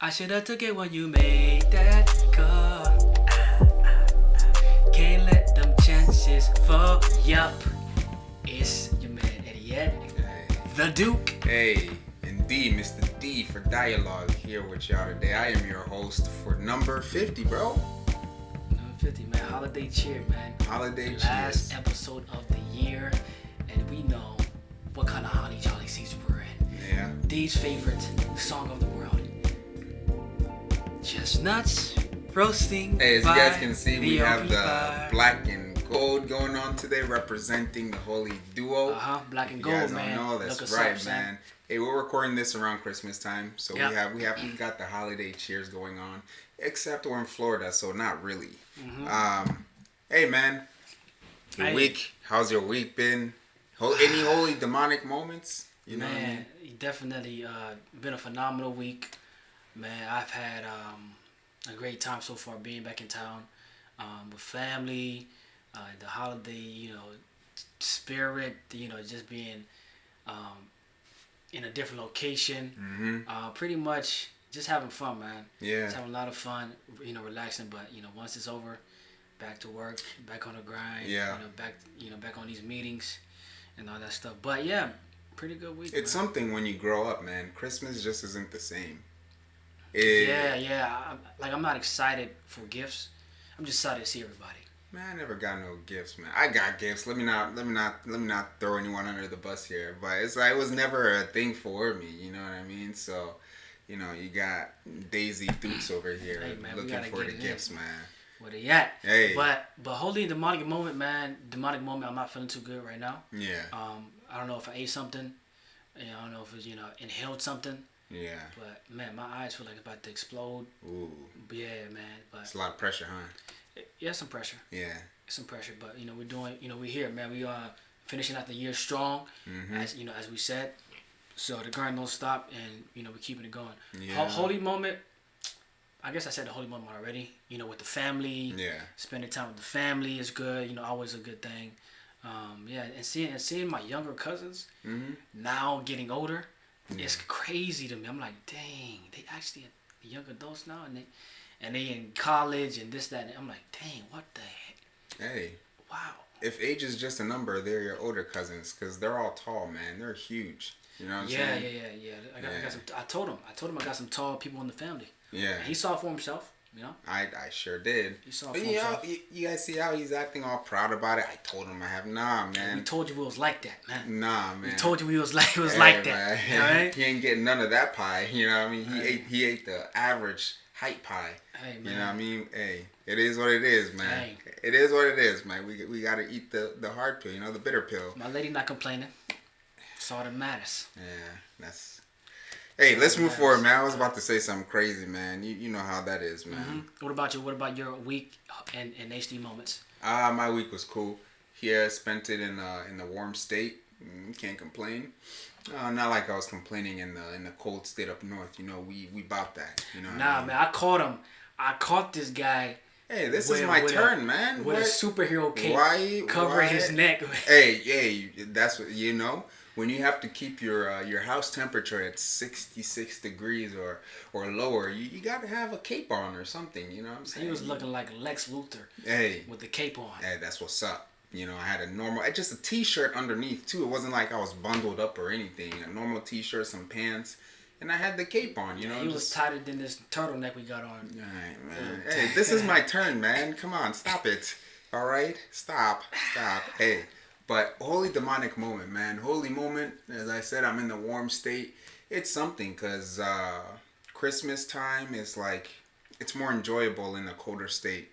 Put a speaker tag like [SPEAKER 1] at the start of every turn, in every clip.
[SPEAKER 1] I should have took it when you made that call. Can't let them chances fall. Yup, it's your man EddyEd,
[SPEAKER 2] Hey.
[SPEAKER 1] the Duke.
[SPEAKER 2] Hey, indeed, Mr. D for Dialogue here with y'all today. I am your host for number 50, bro.
[SPEAKER 1] Number 50, man. Holiday cheer, man.
[SPEAKER 2] Holiday
[SPEAKER 1] Last
[SPEAKER 2] cheers.
[SPEAKER 1] episode of the year, and we know what kind of holly jolly season we're in.
[SPEAKER 2] Yeah.
[SPEAKER 1] D's favorite song of the world. Chestnuts roasting.
[SPEAKER 2] Hey, as you guys can see, we have the
[SPEAKER 1] fire.
[SPEAKER 2] black and gold going on today, representing the holy duo.
[SPEAKER 1] Black and
[SPEAKER 2] You
[SPEAKER 1] gold,
[SPEAKER 2] guys
[SPEAKER 1] man.
[SPEAKER 2] don't know,
[SPEAKER 1] Look
[SPEAKER 2] that's
[SPEAKER 1] us
[SPEAKER 2] right,
[SPEAKER 1] up, son.
[SPEAKER 2] man. Hey, we're recording this around Christmas time, so
[SPEAKER 1] Yep.
[SPEAKER 2] we got the holiday cheers going on. Except we're in Florida, so not really.
[SPEAKER 1] Mm-hmm.
[SPEAKER 2] Hey, man. Your week. How's your week been? Any holy demonic moments? You know what I mean?
[SPEAKER 1] Definitely been a phenomenal week. Man, I've had a great time so far being back in town with family, the holiday, spirit, just being in a different location.
[SPEAKER 2] Mm-hmm.
[SPEAKER 1] Pretty much just having fun, man.
[SPEAKER 2] Yeah.
[SPEAKER 1] Just having a lot of fun, relaxing, but, once it's over, back to work, back on the grind.
[SPEAKER 2] Yeah.
[SPEAKER 1] Back on these meetings and all that stuff. But, yeah, pretty good week,
[SPEAKER 2] It's
[SPEAKER 1] man.
[SPEAKER 2] something when you grow up, man. Christmas just isn't the same.
[SPEAKER 1] Yeah. I'm not excited for gifts. I'm just excited to see everybody.
[SPEAKER 2] Man, I never got no gifts, man. I got gifts. Let me not throw anyone under the bus here. But it's like it was never a thing for me. You know what I mean? So, you got Daisy Dukes over here
[SPEAKER 1] Hey, man, we
[SPEAKER 2] looking
[SPEAKER 1] gotta
[SPEAKER 2] for the
[SPEAKER 1] get it
[SPEAKER 2] gifts,
[SPEAKER 1] in.
[SPEAKER 2] man.
[SPEAKER 1] Where they at?
[SPEAKER 2] Hey.
[SPEAKER 1] But holy demonic moment, man. Demonic moment. I'm not feeling too good right now.
[SPEAKER 2] Yeah.
[SPEAKER 1] I don't know if I ate something. I don't know if it's inhaled something.
[SPEAKER 2] Yeah.
[SPEAKER 1] But man, my eyes feel like it's about to explode.
[SPEAKER 2] Ooh.
[SPEAKER 1] Yeah, man. But
[SPEAKER 2] It's a lot of pressure, huh?
[SPEAKER 1] yeah, some pressure.
[SPEAKER 2] Yeah.
[SPEAKER 1] Some pressure. But we're doing. We're here, man. We are finishing out the year strong,
[SPEAKER 2] Mm-hmm.
[SPEAKER 1] as we said. So the grind don't stop, and we're keeping it going.
[SPEAKER 2] Yeah.
[SPEAKER 1] Holy moment. I guess I said the holy moment already. With the family.
[SPEAKER 2] Yeah.
[SPEAKER 1] Spending time with the family is good. Always a good thing. And seeing my younger cousins
[SPEAKER 2] Mm-hmm.
[SPEAKER 1] now getting older,
[SPEAKER 2] Yeah.
[SPEAKER 1] it's crazy to me. I'm like, dang, they actually young adults now, and they in college and this, that. And I'm like, dang, what the heck?
[SPEAKER 2] Hey.
[SPEAKER 1] Wow.
[SPEAKER 2] If age is just a number, they're your older cousins because they're all tall, man. They're huge. You know what I'm saying?
[SPEAKER 1] Yeah. I got some. I told him I got some tall people in the family.
[SPEAKER 2] Yeah.
[SPEAKER 1] And he saw it for himself.
[SPEAKER 2] I sure did.
[SPEAKER 1] He saw it
[SPEAKER 2] But
[SPEAKER 1] for himself.
[SPEAKER 2] you guys see how he's acting all proud about it? I told him
[SPEAKER 1] We
[SPEAKER 2] man.
[SPEAKER 1] told you we was like that, man.
[SPEAKER 2] Nah, man.
[SPEAKER 1] We told you we was like
[SPEAKER 2] Hey,
[SPEAKER 1] like that.
[SPEAKER 2] man.
[SPEAKER 1] All right.
[SPEAKER 2] He ain't getting none of that pie. You know what I mean?
[SPEAKER 1] Hey.
[SPEAKER 2] He ate the average height pie.
[SPEAKER 1] Hey, man.
[SPEAKER 2] You know what I mean? Hey, it is what it is, man.
[SPEAKER 1] Hey.
[SPEAKER 2] It is what it is, man. We gotta eat the hard pill, the bitter pill.
[SPEAKER 1] My lady not complaining. That's all that matters.
[SPEAKER 2] Yeah, that's. Hey, let's move forward, man. I was about to say something crazy, man. You know how that is, man.
[SPEAKER 1] Mm-hmm. What about you? What about your week and HD moments?
[SPEAKER 2] My week was cool. Here, I spent it in the warm state. Can't complain. Not like I was complaining in the cold state up north. We bought that. What
[SPEAKER 1] Nah,
[SPEAKER 2] I mean?
[SPEAKER 1] man, I caught him. I caught this guy.
[SPEAKER 2] Hey, this is my turn, man.
[SPEAKER 1] With
[SPEAKER 2] What?
[SPEAKER 1] a superhero cape
[SPEAKER 2] Why?
[SPEAKER 1] covering his neck.
[SPEAKER 2] Hey, that's what when you have to keep your house temperature at 66 degrees or lower, you got to have a cape on or something. You know what I'm saying?
[SPEAKER 1] He was looking like Lex Luthor.
[SPEAKER 2] Hey,
[SPEAKER 1] with the cape on.
[SPEAKER 2] Hey, that's what's up. I had a normal, just a t-shirt underneath too. It wasn't like I was bundled up or anything. A normal t-shirt, some pants, and I had the cape on.
[SPEAKER 1] He was tighter than this turtleneck we got on.
[SPEAKER 2] All right, man. Hey, this is my turn, man. Come on, stop it. All right, stop. Hey, but holy demonic moment, man. Holy moment. As I said, I'm in the warm state. It's something because Christmas time is like it's more enjoyable in a colder state.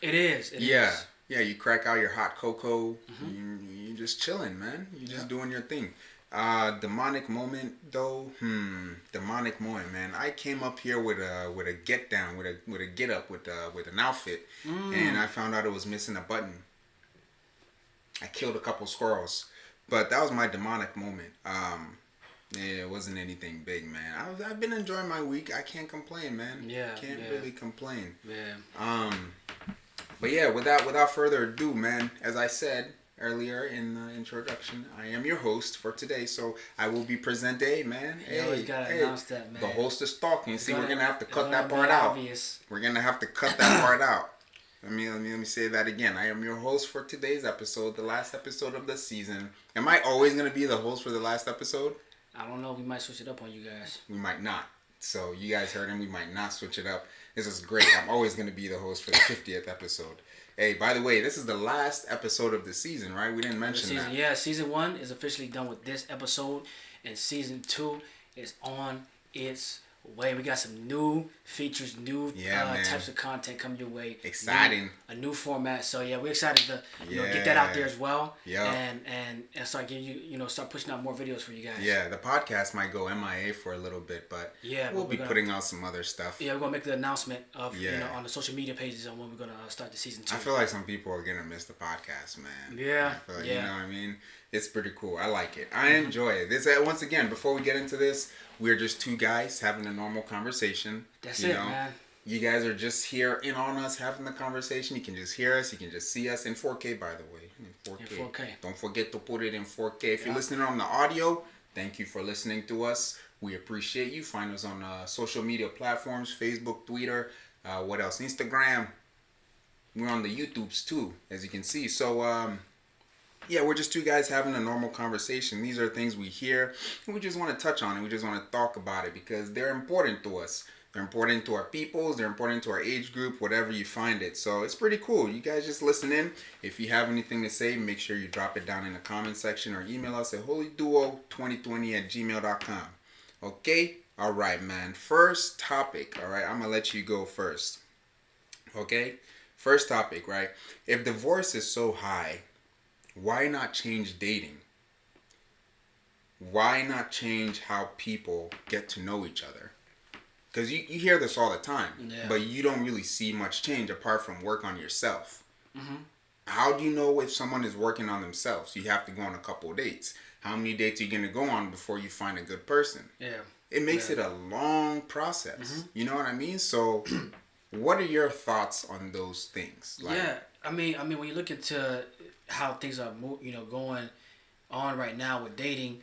[SPEAKER 1] It is. It
[SPEAKER 2] yeah.
[SPEAKER 1] is.
[SPEAKER 2] Yeah, you crack out your hot cocoa. Mm-hmm. You're just chilling, man. You're just doing your thing. Demonic moment though. Demonic moment, man. I came up here with a get down, with a get up, with an outfit, and I found out it was missing a button. I killed a couple squirrels, but that was my demonic moment. Yeah, it wasn't anything big, man. I've been enjoying my week. I can't complain, man.
[SPEAKER 1] Yeah.
[SPEAKER 2] Can't really complain.
[SPEAKER 1] Yeah.
[SPEAKER 2] But yeah, without further ado, man, as I said earlier in the introduction, I am your host for today, so I will be presenting, man.
[SPEAKER 1] You always gotta announce that, man.
[SPEAKER 2] The host is talking. See, we're gonna have to cut that
[SPEAKER 1] be
[SPEAKER 2] part out.
[SPEAKER 1] obvious.
[SPEAKER 2] We're gonna have to cut that part out. Let me say that again. I am your host for today's episode, the last episode of the season. Am I always gonna be the host for the last episode?
[SPEAKER 1] I don't know. We might switch it up on you guys.
[SPEAKER 2] We might not. So you guys heard him. We might not switch it up. This is great. I'm always gonna be the host for the 50th episode. Hey, by the way, this is the last episode of the season, right? We didn't mention that.
[SPEAKER 1] Yeah, season 1 is officially done with this episode, and season 2 is on its way. We got some new features, new types of content coming your way.
[SPEAKER 2] Exciting.
[SPEAKER 1] A new format. So yeah, we're excited to get that out there as well.
[SPEAKER 2] Yeah.
[SPEAKER 1] And start giving you start pushing out more videos for you guys.
[SPEAKER 2] Yeah, the podcast might go MIA for a little bit, but we'll be putting out some other stuff.
[SPEAKER 1] Yeah, we're gonna make the announcement of on the social media pages on when we're gonna start the season 2.
[SPEAKER 2] I feel like some people are gonna miss the podcast, man.
[SPEAKER 1] Yeah.
[SPEAKER 2] I feel like, you know what I mean? It's pretty cool. I like it. I enjoy it. This once again, before we get into this, we're just two guys having a normal conversation.
[SPEAKER 1] That's it, man.
[SPEAKER 2] You guys are just here in on us having the conversation. You can just hear us. You can just see us in 4K, by the way. In 4K. Don't forget to put it in 4K. If you're listening on the audio, thank you for listening to us. We appreciate you. Find us on social media platforms, Facebook, Twitter, what else? Instagram. We're on the YouTubes too, as you can see. So, yeah, we're just two guys having a normal conversation. These are things we hear, and we just want to touch on it. We just want to talk about it because they're important to us. They're important to our peoples. They're important to our age group, whatever you find it. So it's pretty cool. You guys just listen in. If you have anything to say, make sure you drop it down in the comment section or email us at holyduo2020@gmail.com. Okay? All right, man. First topic. All right? I'm going to let you go first. Okay? First topic, right? If divorce is so high, why not change dating? Why not change how people get to know each other? Because you hear this all the time, but you don't really see much change apart from work on yourself. Mm-hmm. How do you know if someone is working on themselves? You have to go on a couple of dates. How many dates are you going to go on before you find a good person? Yeah. It makes it a long process. Mm-hmm. You know what I mean? So what are your thoughts on those things?
[SPEAKER 1] Like, I mean, when you look into how things are, going on right now with dating,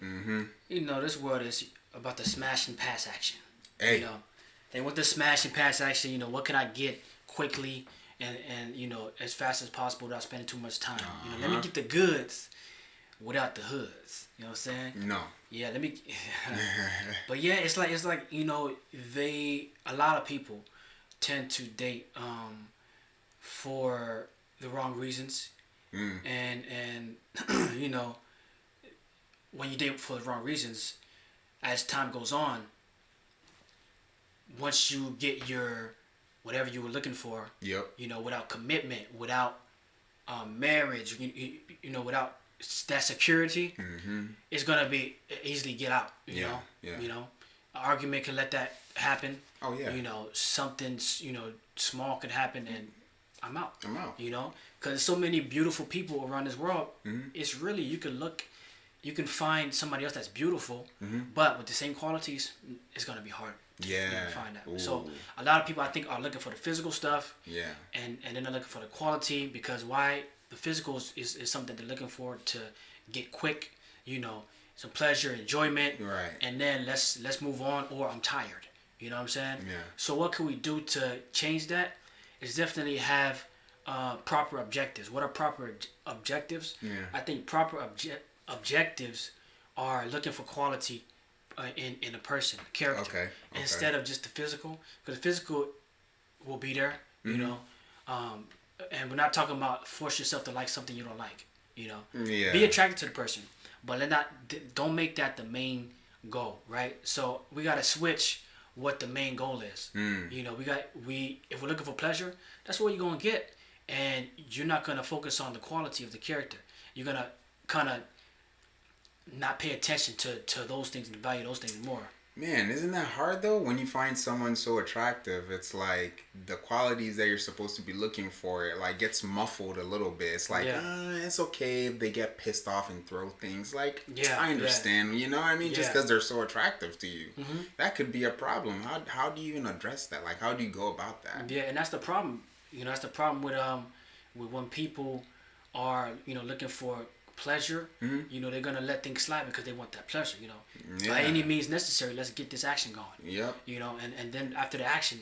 [SPEAKER 1] this world is about the smash and pass action. Hey. They want the smash and pass action. What can I get quickly and as fast as possible without spending too much time. Let me get the goods without the hoods. You know what I'm saying? No. Yeah, let me. But yeah, it's like a lot of people tend to date for the wrong reasons. And when you date for the wrong reasons, as time goes on, once you get your whatever you were looking for, without commitment, without marriage, without that security, it's gonna be easily get out. You know, an argument can let that happen. Oh yeah. Something small could happen and I'm out. Because so many beautiful people around this world. It's really you can find somebody else that's beautiful, but with the same qualities, it's gonna be hard. To find that. Ooh. So a lot of people I think are looking for the physical stuff. Yeah. And then they're looking for the quality because why the physical is something they're looking for to get quick, some pleasure, enjoyment. Right. And then let's move on or I'm tired. You know what I'm saying? Yeah. So what can we do to change that? Is definitely have proper objectives. What are proper objectives? Yeah. I think proper objectives are looking for quality in a person, character, okay. Instead of just the physical. Because the physical will be there, and we're not talking about force yourself to like something you don't like. Yeah. Be attracted to the person, but don't make that the main goal, right? So we gotta switch what the main goal is. If we're looking for pleasure, that's what you're gonna get, and you're not gonna focus on the quality of the character. You're gonna kind of not pay attention to those things and value those things more.
[SPEAKER 2] Man, isn't that hard though? When you find someone so attractive, it's like the qualities that you're supposed to be looking for, it like gets muffled a little bit. It's like, it's okay if they get pissed off and throw things. Like, I understand, you know what I mean? Just because they're so attractive to you. That could be a problem. How do you even address that? Like, how do you go about that?
[SPEAKER 1] Yeah, and that's the problem. That's the problem with when people are, looking for pleasure, they're gonna let things slide because they want that pleasure. By any means necessary, let's get this action going.
[SPEAKER 2] Yep.
[SPEAKER 1] And then after the action,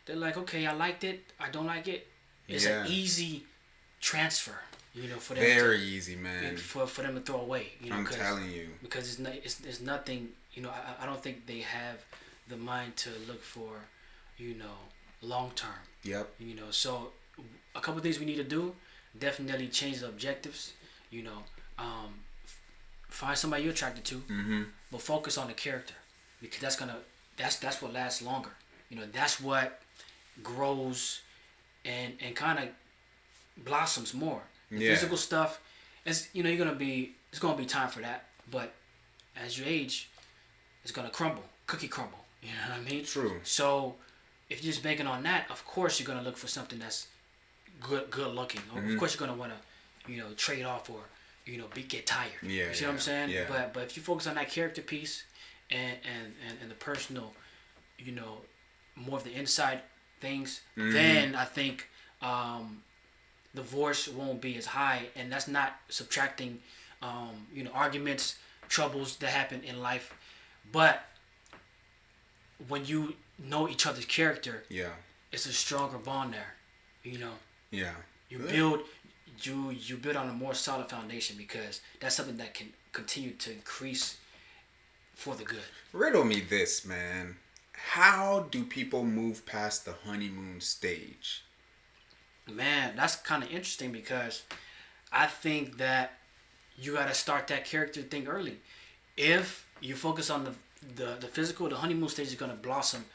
[SPEAKER 1] they're like, okay, I liked it, I don't like it. It's an easy transfer, for them.
[SPEAKER 2] Very easy, man.
[SPEAKER 1] For them to throw away.
[SPEAKER 2] I'm telling you.
[SPEAKER 1] Because it's nothing. I don't think they have the mind to look for, long term.
[SPEAKER 2] Yep.
[SPEAKER 1] So a couple of things we need to do. Definitely change the objectives. Find somebody you're attracted to, but focus on the character, because that's what lasts longer. That's what grows and kind of blossoms more. The physical stuff is, it's gonna be time for that, but as you age, it's gonna cookie crumble. You know what I mean?
[SPEAKER 2] True.
[SPEAKER 1] So if you're just banking on that, of course you're gonna look for something that's good looking. Of course you're gonna wanna, trade off or, get tired.
[SPEAKER 2] Yeah.
[SPEAKER 1] You see what I'm saying?
[SPEAKER 2] Yeah.
[SPEAKER 1] But if you focus on that character piece and the personal, more of the inside things, then I think divorce won't be as high, and that's not subtracting, arguments, troubles that happen in life, but when you know each other's character, it's a stronger bond there,
[SPEAKER 2] Yeah.
[SPEAKER 1] You build on a more solid foundation, because that's something that can continue to increase for the good.
[SPEAKER 2] Riddle me this, man. How do people move past the honeymoon stage?
[SPEAKER 1] Man, that's kind of interesting, because I think that you got to start that character thing early. If you focus on the physical, the honeymoon stage is going to blossom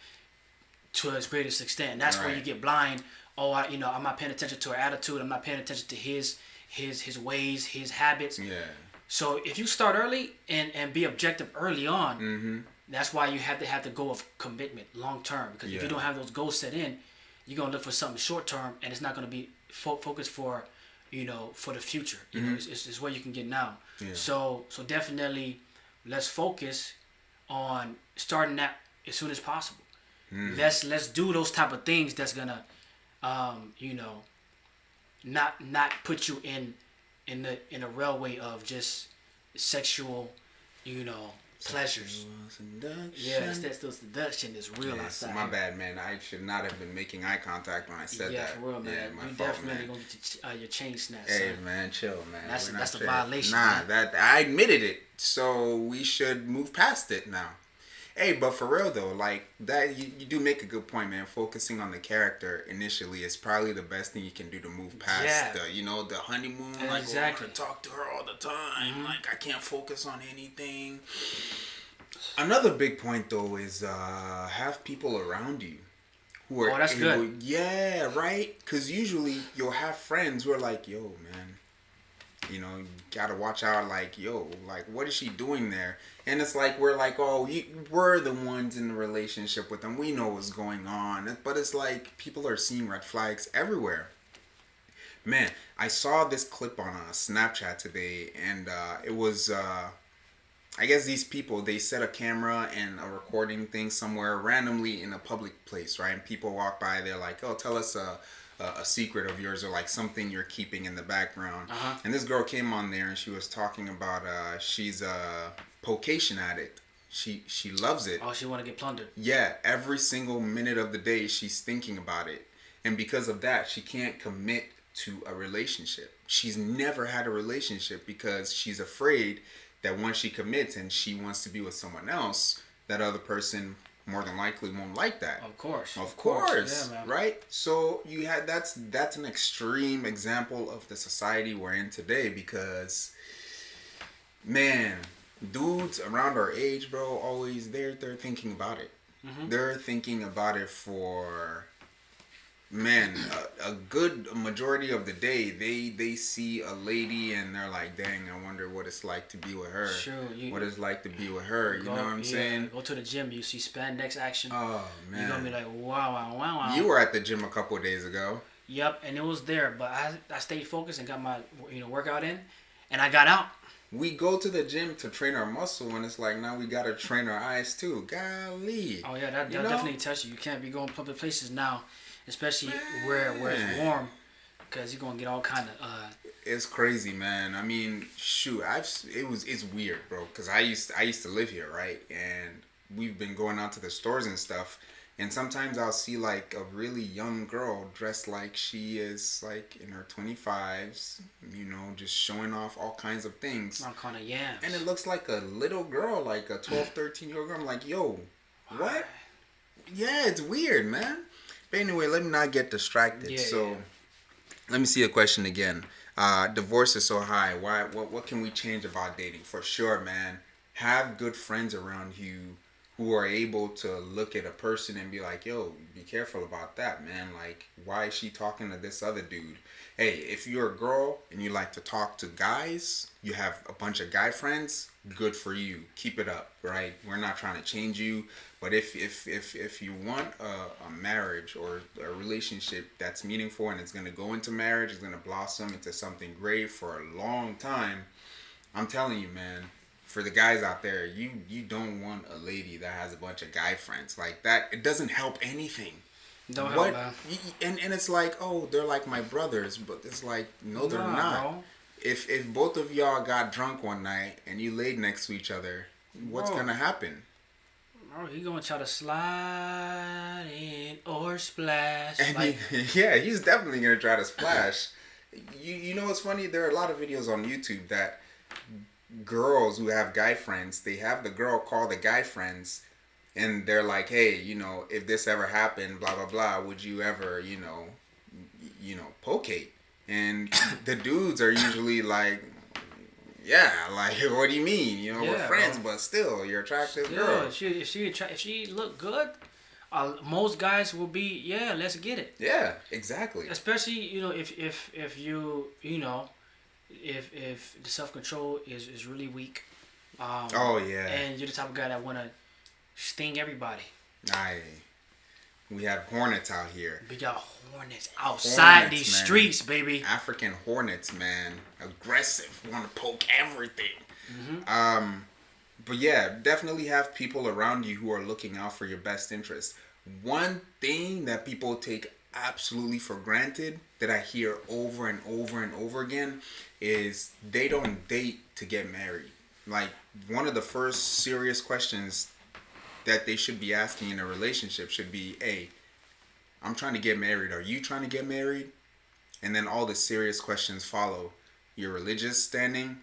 [SPEAKER 1] to its greatest extent. And that's where you get blind. Oh, I'm not paying attention to her attitude. I'm not paying attention to his ways, his habits.
[SPEAKER 2] Yeah.
[SPEAKER 1] So if you start early and be objective early on, that's why you have to have the goal of commitment long term. Because if you don't have those goals set in, you're gonna look for something short term, and it's not gonna be focused for, for the future. It's where you can get now.
[SPEAKER 2] Yeah.
[SPEAKER 1] So definitely, let's focus on starting that as soon as possible. Let's do those type of things that's gonna, not put you in a railway of just sexual, pleasures. Yes, that's seduction is real outside.
[SPEAKER 2] My bad, man. I should not have been making eye contact when I said that.
[SPEAKER 1] Yeah, for real, man.
[SPEAKER 2] Yeah, my
[SPEAKER 1] you
[SPEAKER 2] fault,
[SPEAKER 1] definitely
[SPEAKER 2] man.
[SPEAKER 1] gonna get your chain snatched.
[SPEAKER 2] Hey,
[SPEAKER 1] son.
[SPEAKER 2] man, chill, man.
[SPEAKER 1] That's a
[SPEAKER 2] fair.
[SPEAKER 1] violation.
[SPEAKER 2] Nah,
[SPEAKER 1] man.
[SPEAKER 2] I admitted it, so we should move past it now. Hey, but for real though, like that, you do make a good point, man. Focusing on the character initially is probably the best thing you can do to move past the honeymoon. Like,
[SPEAKER 1] exactly.
[SPEAKER 2] I want to talk to her all the time. Like, I can't focus on anything. Another big point though is have people around you who are
[SPEAKER 1] that's good.
[SPEAKER 2] Yeah, right. Because usually you'll have friends who are like, "Yo, man, you gotta watch out. Like, yo, like, what is she doing there?" And it's like we're like, "Oh, we're the ones in the relationship with them. We know what's going on." But it's like people are seeing red flags everywhere. Man, I saw this clip on Snapchat today, and it was. I guess these people, they set a camera and a recording thing somewhere randomly in a public place, right? And people walk by, they're like, "Oh, tell us a secret of yours," or like something you're keeping in the background. And this girl came on there and she was talking about she's a pocation addict. She loves it.
[SPEAKER 1] Oh, she want to get plundered.
[SPEAKER 2] Yeah, every single minute of the day she's thinking about it. And because of that, she can't commit to a relationship. She's never had a relationship because she's afraid that once she commits and she wants to be with someone else, that other person more than likely won't like that.
[SPEAKER 1] Of course.
[SPEAKER 2] Yeah,
[SPEAKER 1] man.
[SPEAKER 2] Right? So that's an extreme example of the society we're in today, because man, dudes around our age, bro, always they're thinking about it. They're thinking about it for a good majority of the day. They see a lady and they're like, "Dang, I wonder what it's like to be with her."
[SPEAKER 1] Sure.
[SPEAKER 2] What it's like to be with her. You know what I'm saying?
[SPEAKER 1] Go to the gym, you see spandex action.
[SPEAKER 2] Oh man.
[SPEAKER 1] You're gonna be like, wow.
[SPEAKER 2] You were at the gym a couple of days ago.
[SPEAKER 1] Yep, and it was there, but I stayed focused and got my workout in, and I got out.
[SPEAKER 2] We go to the gym to train our muscle, and it's like now we gotta train our eyes too. Golly.
[SPEAKER 1] Oh yeah, that definitely touch you. You can't be going public places now, especially where it's warm, because you're gonna get all kind of.
[SPEAKER 2] It's crazy, man. I mean, shoot, it's weird, bro. Cause I used to live here, right? And we've been going out to the stores and stuff. And sometimes I'll see like a really young girl dressed like she is like in her 25s, you know, just showing off all kinds of things.
[SPEAKER 1] All kind of yams.
[SPEAKER 2] And it looks like a little girl, like a 12, 13-year-old girl. I'm like, yo, what? Yeah, it's weird, man. But anyway, let me not get distracted. Let me see the question again. Divorce is so high. Why? What can we change about dating? For sure, man. Have good friends around you who are able to look at a person and be like, yo, be careful about that, man. Like, why is she talking to this other dude? Hey, if you're a girl and you like to talk to guys, you have a bunch of guy friends, good for you. Keep it up, right? We're not trying to change you. But if you want a marriage or a relationship that's meaningful and it's going to go into marriage, it's going to blossom into something great for a long time, I'm telling you, man, for the guys out there, you don't want a lady that has a bunch of guy friends like that. It doesn't help anything.
[SPEAKER 1] Don't help, man.
[SPEAKER 2] And it's like, oh, they're like my brothers, but it's like, no, they're not. Bro. If both of y'all got drunk one night and you laid next to each other, what's gonna happen?
[SPEAKER 1] Oh, he gonna try to slide in or splash.
[SPEAKER 2] And
[SPEAKER 1] like,
[SPEAKER 2] he's definitely gonna try to splash. You know what's funny? There are a lot of videos on YouTube that girls who have guy friends, they have the girl call the guy friends, and they're like, hey, you know, if this ever happened, blah blah blah, would you ever, you know, pocate? And the dudes are usually like, yeah, like, what do you mean? You know, we're friends, bro. But still, you're attractive girl.
[SPEAKER 1] If she look good, most guys will be, yeah, let's get it.
[SPEAKER 2] Yeah, exactly.
[SPEAKER 1] Especially, you know, if you, you know, if the self-control is really weak. And you're the type of guy that want to sting everybody.
[SPEAKER 2] We have hornets out here.
[SPEAKER 1] We got hornets outside these streets, baby.
[SPEAKER 2] African hornets, man. Aggressive. Want to poke everything.
[SPEAKER 1] Mm-hmm.
[SPEAKER 2] But yeah, definitely have people around you who are looking out for your best interest. One thing that people take absolutely for granted that I hear over and over and over again is they don't date to get married. Like, one of the first serious questions that they should be asking in a relationship should be, hey, I'm trying to get married. Are you trying to get married? And then all the serious questions follow. Your religious standing?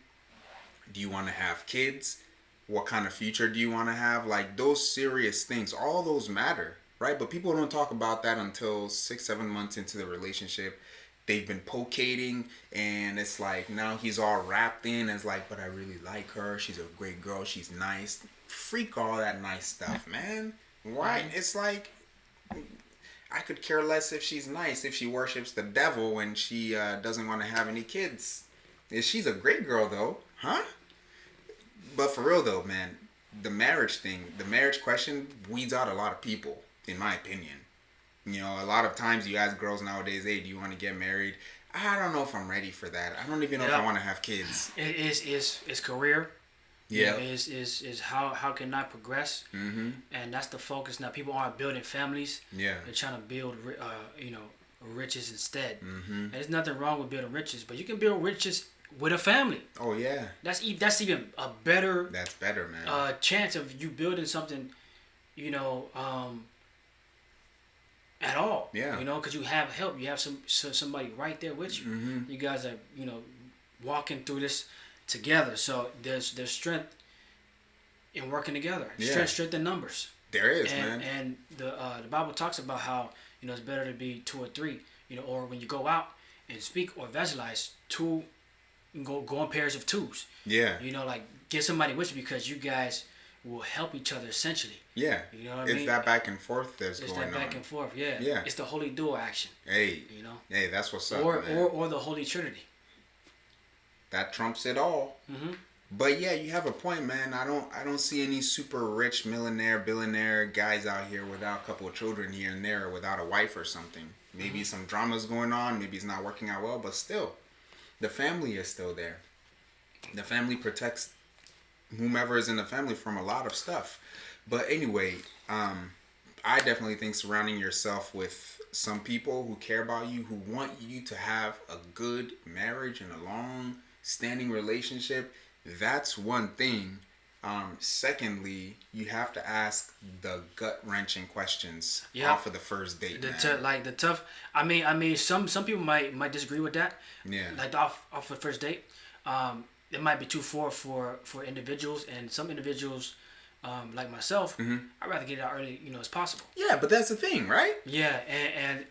[SPEAKER 2] Do you want to have kids? What kind of future do you want to have? Like, those serious things, all those matter, right? But people don't talk about that until 6-7 months into the relationship. They've been pocating, and it's like, now he's all wrapped in. It's like, but I really like her. She's a great girl. She's nice. Freak all that nice stuff, man. Why? It's like, I could care less if she's nice, if she worships the devil and she doesn't want to have any kids. She's a great girl, though. Huh? But for real, though, man, the marriage thing, the marriage question weeds out a lot of people, in my opinion. You know, a lot of times you ask girls nowadays, hey, do you want to get married? I don't know if I'm ready for that. I don't even know if I want to have kids.
[SPEAKER 1] It's career.
[SPEAKER 2] Yeah.
[SPEAKER 1] Is how can I progress?
[SPEAKER 2] Mm-hmm.
[SPEAKER 1] And that's the focus now. People aren't building families.
[SPEAKER 2] Yeah.
[SPEAKER 1] They're trying to build, riches instead.
[SPEAKER 2] Mm-hmm.
[SPEAKER 1] And there's nothing wrong with building riches, but you can build riches with a family.
[SPEAKER 2] Oh yeah.
[SPEAKER 1] That's even a better.
[SPEAKER 2] That's better, man.
[SPEAKER 1] Chance of you building something, at all.
[SPEAKER 2] Yeah.
[SPEAKER 1] Because you have help. You have somebody right there with you.
[SPEAKER 2] Mm-hmm.
[SPEAKER 1] You guys are walking through this together. So there's strength in working together.
[SPEAKER 2] Yeah.
[SPEAKER 1] Strength in numbers.
[SPEAKER 2] There is, man.
[SPEAKER 1] And the Bible talks about how it's better to be 2 or 3. Or when you go out and speak or evangelize, 2 go in pairs of 2s.
[SPEAKER 2] Yeah.
[SPEAKER 1] Like get somebody with you because you guys will help each other essentially.
[SPEAKER 2] Yeah.
[SPEAKER 1] You know what I mean?
[SPEAKER 2] It's that back and forth that's
[SPEAKER 1] it's
[SPEAKER 2] going on.
[SPEAKER 1] It's that back and forth, yeah.
[SPEAKER 2] Yeah.
[SPEAKER 1] It's the holy dual action.
[SPEAKER 2] Hey. Hey, that's what's up,
[SPEAKER 1] man.
[SPEAKER 2] Man.
[SPEAKER 1] Or the Holy Trinity.
[SPEAKER 2] That trumps it all.
[SPEAKER 1] Mm-hmm.
[SPEAKER 2] But yeah, you have a point, man. I don't see any super rich millionaire, billionaire guys out here without a couple of children here and there, or without a wife or something. Maybe some drama's going on. Maybe it's not working out well, but still, the family is still there. The family protects whomever is in the family from a lot of stuff. But anyway, I definitely think surrounding yourself with some people who care about you, who want you to have a good marriage and a long standing relationship, that's one thing. Secondly, you have to ask the gut wrenching questions off of the first date.
[SPEAKER 1] The tough. Some people might disagree with that.
[SPEAKER 2] Yeah.
[SPEAKER 1] Like off the first date, it might be too far for individuals, and some individuals, like myself, I'd rather get it out early, as possible.
[SPEAKER 2] Yeah, but that's the thing, right?
[SPEAKER 1] Yeah, and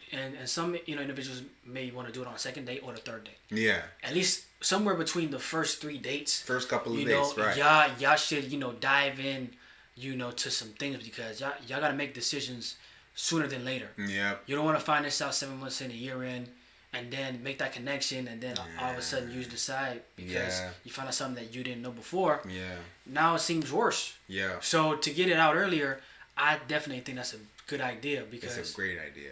[SPEAKER 1] some individuals may want to do it on a second date or the third date.
[SPEAKER 2] Yeah.
[SPEAKER 1] At least somewhere between the first 3 dates.
[SPEAKER 2] First couple of dates, right?
[SPEAKER 1] Y'all should dive in, to some things, because y'all gotta make decisions sooner than later.
[SPEAKER 2] Yeah.
[SPEAKER 1] You don't want to find this out 7 months in, a year in, and then make that connection, and then all of a sudden you decide because you found out something that you didn't know before.
[SPEAKER 2] Yeah.
[SPEAKER 1] Now it seems worse.
[SPEAKER 2] Yeah.
[SPEAKER 1] So to get it out earlier, I definitely think that's a good idea, because
[SPEAKER 2] it's a great idea.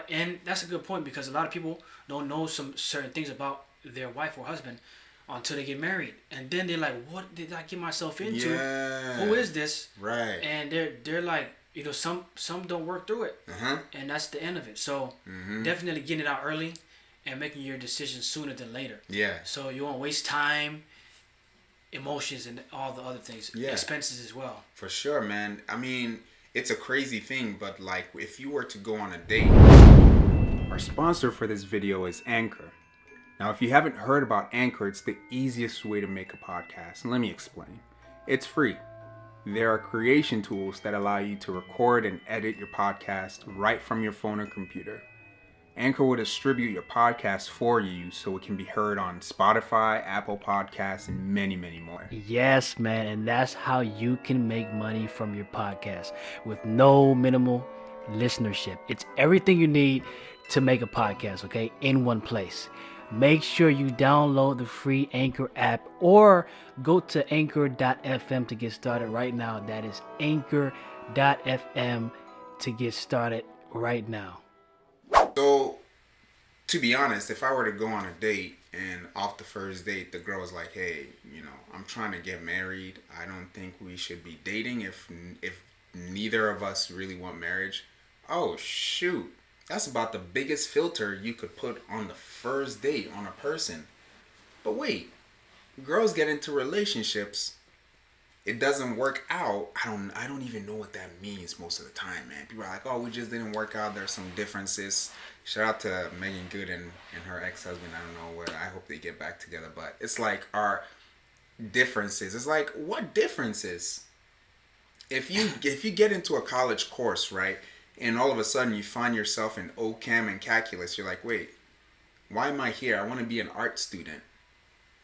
[SPEAKER 1] And that's a good point, because a lot of people don't know some certain things about their wife or husband until they get married, and then they're like, "What did I get myself into?
[SPEAKER 2] Yeah.
[SPEAKER 1] Who is this?"
[SPEAKER 2] Right.
[SPEAKER 1] And they're like, some don't work through it, and that's the end of it. So definitely getting it out early and making your decisions sooner than later.
[SPEAKER 2] Yeah.
[SPEAKER 1] So you won't waste time, emotions, and all the other things.
[SPEAKER 2] Yeah.
[SPEAKER 1] Expenses as well.
[SPEAKER 2] For sure, man. I mean, it's a crazy thing, but like if you were to go on a date. Our sponsor for this video is Anchor. Now, if you haven't heard about Anchor, it's the easiest way to make a podcast. And let me explain. It's free. There are creation tools that allow you to record and edit your podcast right from your phone or computer. Anchor will distribute your podcast for you so it can be heard on Spotify, Apple Podcasts, and many, many more.
[SPEAKER 1] Yes, man, and that's how you can make money from your podcast with no minimal listenership. It's everything you need to make a podcast, okay, in one place. Make sure you download the free Anchor app or go to anchor.fm to get started right now. That is anchor.fm to get started right now.
[SPEAKER 2] So, to be honest, if I were to go on a date and off the first date, the girl was like, "Hey, I'm trying to get married. I don't think we should be dating if neither of us really want marriage." Oh, shoot. That's about the biggest filter you could put on the first date on a person. But wait, girls get into relationships, it doesn't work out. I don't even know what that means most of the time, man. People are like, "Oh, we just didn't work out. There's some differences." Shout out to Megan Good and her ex-husband. I don't know where. I hope they get back together. But it's like our differences. It's like, what differences? If you get into a college course, right? And all of a sudden you find yourself in OChem and calculus. You're like, wait, why am I here? I want to be an art student.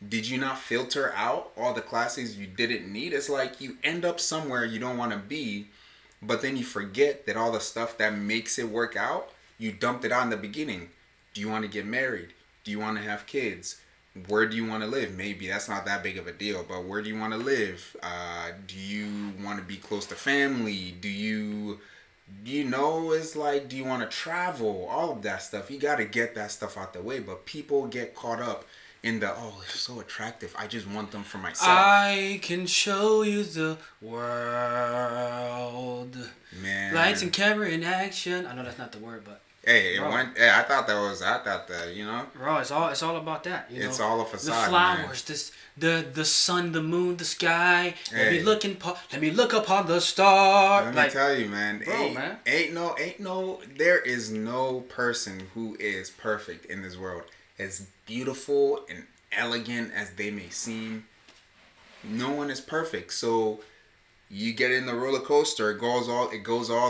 [SPEAKER 2] Did you not filter out all the classes you didn't need? It's like you end up somewhere you don't want to be, but then you forget that all the stuff that makes it work out, you dumped it out in the beginning. Do you want to get married? Do you want to have kids? Where do you want to live? Maybe that's not that big of a deal, but where do you want to live? Do you want to be close to family? It's like, do you want to travel? All of that stuff. You got to get that stuff out the way. But people get caught up in the, "Oh, they're so attractive. I just want them for myself."
[SPEAKER 1] I can show you the world.
[SPEAKER 2] Man.
[SPEAKER 1] Lights and camera in action. I know that's not the word, but.
[SPEAKER 2] Hey, I thought that,
[SPEAKER 1] Bro, it's all about that.
[SPEAKER 2] It's all a facade.
[SPEAKER 1] The flowers, the sun, the moon, the sky. Hey. Let me look upon the star.
[SPEAKER 2] Let me tell you, man.
[SPEAKER 1] Bro,
[SPEAKER 2] there is no person who is perfect in this world. As beautiful and elegant as they may seem, no one is perfect. So you get in the roller coaster, it goes all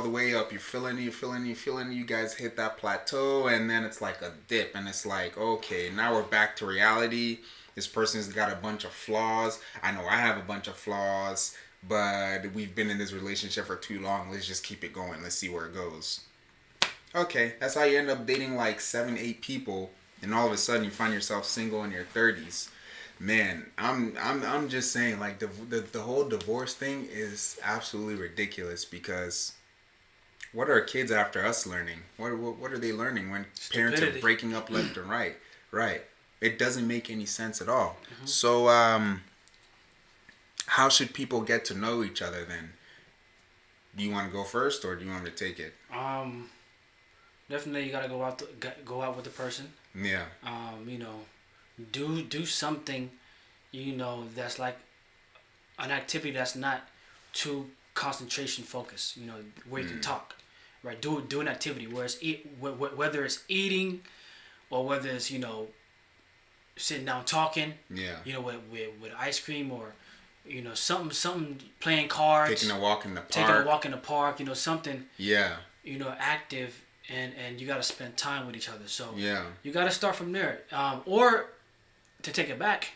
[SPEAKER 2] the way up. You're feeling. You guys hit that plateau, and then it's like a dip, and it's like, okay, now we're back to reality. This person's got a bunch of flaws. I know I have a bunch of flaws, but we've been in this relationship for too long. Let's just keep it going. Let's see where it goes. Okay, that's how you end up dating like 7-8 people, and all of a sudden you find yourself single in your 30s. Man, I'm just saying, like, the whole divorce thing is absolutely ridiculous, because what are kids after us learning? What are they learning when parents are breaking up left and right? Right. It doesn't make any sense at all. Mm-hmm. So, how should people get to know each other then? Do you want to go first, or do you want me to take it?
[SPEAKER 1] Definitely you gotta go out with the person.
[SPEAKER 2] Yeah.
[SPEAKER 1] You know, do something, that's like an activity that's not too concentration focused. Where you can talk, right? Do an activity where it's whether it's eating, or whether it's sitting down talking.
[SPEAKER 2] Yeah.
[SPEAKER 1] With ice cream, or something playing cards.
[SPEAKER 2] Taking a walk in the park.
[SPEAKER 1] Something.
[SPEAKER 2] Yeah.
[SPEAKER 1] Active, and you got to spend time with each other. So
[SPEAKER 2] yeah,
[SPEAKER 1] you got to start from there. Or to take it back,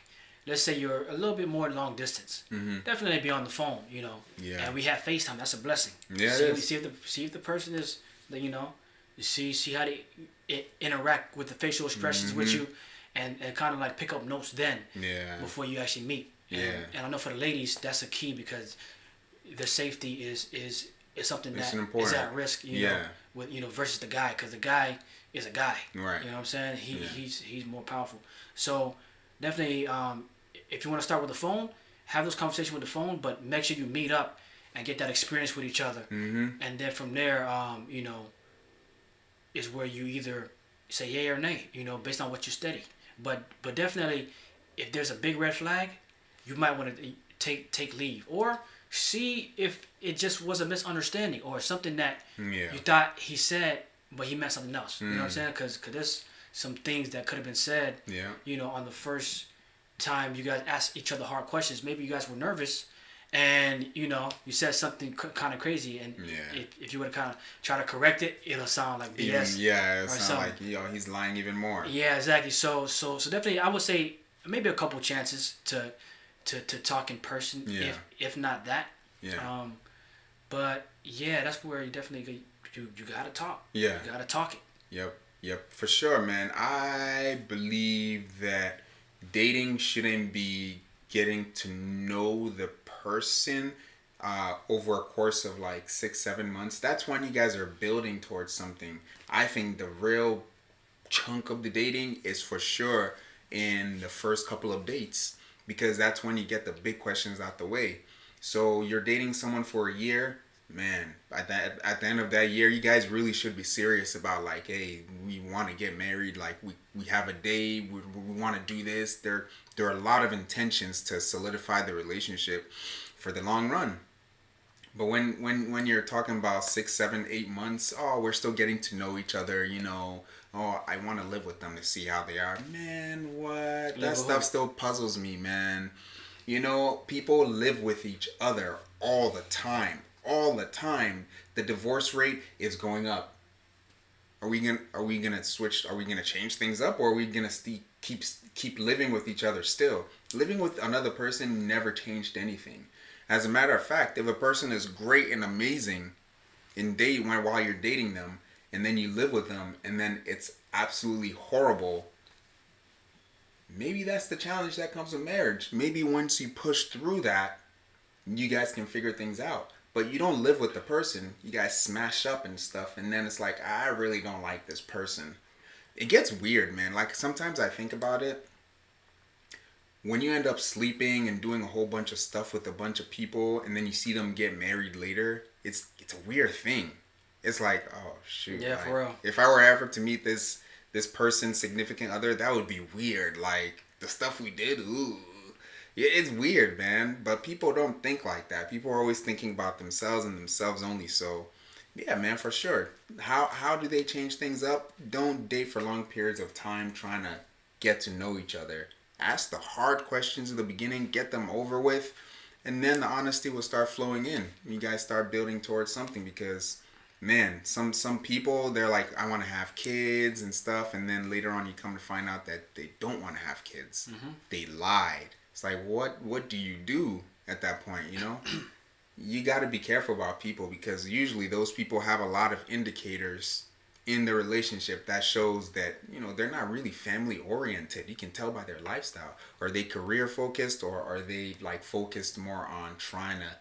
[SPEAKER 1] let's say you're a little bit more long distance.
[SPEAKER 2] Mm-hmm.
[SPEAKER 1] Definitely be on the phone.
[SPEAKER 2] Yeah.
[SPEAKER 1] And we have FaceTime. That's a blessing.
[SPEAKER 2] Yeah.
[SPEAKER 1] See if the person is you see how they interact with the facial expressions with you, and kind of like pick up notes then.
[SPEAKER 2] Yeah.
[SPEAKER 1] Before you actually meet. And I know for the ladies that's a key, because the safety is something that is at risk. With versus the guy, because the guy is a guy.
[SPEAKER 2] Right.
[SPEAKER 1] You know what I'm saying? He's more powerful. So definitely, if you want to start with the phone, have those conversations with the phone, but make sure you meet up and get that experience with each other.
[SPEAKER 2] Mm-hmm.
[SPEAKER 1] And then from there, is where you either say yay or nay. Based on what you study. But definitely, if there's a big red flag, you might want to take leave, or see if it just was a misunderstanding, or something that you thought he said, but he meant something else. You know what I'm saying? Because there's some things that could have been said.
[SPEAKER 2] Yeah.
[SPEAKER 1] On the first time you guys asked each other hard questions, maybe you guys were nervous, and you said something kind of crazy, and if you would have kind of try to correct it, it'll sound like BS.
[SPEAKER 2] It'll sound like he's lying even more.
[SPEAKER 1] Yeah, exactly. So definitely, I would say maybe a couple chances to talk in person, if not that.
[SPEAKER 2] Yeah.
[SPEAKER 1] But yeah, that's where you definitely you gotta talk.
[SPEAKER 2] Yeah.
[SPEAKER 1] You gotta talk it.
[SPEAKER 2] Yep, for sure, man. I believe that dating shouldn't be getting to know the person over a course of like 6-7 months. That's when you guys are building towards something. I think the real chunk of the dating is for sure in the first couple of dates, because that's when you get the big questions out the way. So you're dating someone for a year, man, at the end of that year, you guys really should be serious about like, hey, we want to get married, like we have a date, we want to do this. There are a lot of intentions to solidify the relationship for the long run. But when you're talking about 6, 7, 8 months, we're still getting to know each other, I want to live with them to see how they are. Man, what? That stuff still puzzles me, man. People live with each other all the time. The divorce rate is going up. Are we gonna switch? Are we gonna change things up, or are we gonna keep living with each other still? Living with another person never changed anything. As a matter of fact, if a person is great and amazing while you're dating them, and then you live with them, and then it's absolutely horrible, maybe that's the challenge that comes with marriage. Maybe once you push through that, you guys can figure things out. But you don't live with the person. You guys smash up and stuff, and then it's like, I really don't like this person. It gets weird, man. Like, sometimes I think about it. When you end up sleeping and doing a whole bunch of stuff with a bunch of people, and then you see them get married later, it's a weird thing. It's like, oh shoot.
[SPEAKER 1] Yeah, for real.
[SPEAKER 2] If I were ever to meet this person's significant other, that would be weird. Like, the stuff we did, ooh. Yeah, it's weird, man. But people don't think like that. People are always thinking about themselves and themselves only. So, yeah, man, for sure. How do they change things up? Don't date for long periods of time trying to get to know each other. Ask the hard questions in the beginning, get them over with, and then the honesty will start flowing in. You guys start building towards something, because, man, some people, they're like, I want to have kids and stuff, and then later on you come to find out that they don't want to have kids. Mm-hmm. They lied. It's like, what do you do at that point, You got to be careful about people, because usually those people have a lot of indicators in the relationship that shows that, they're not really family oriented. You can tell by their lifestyle. Are they career focused, or are they like focused more on trying to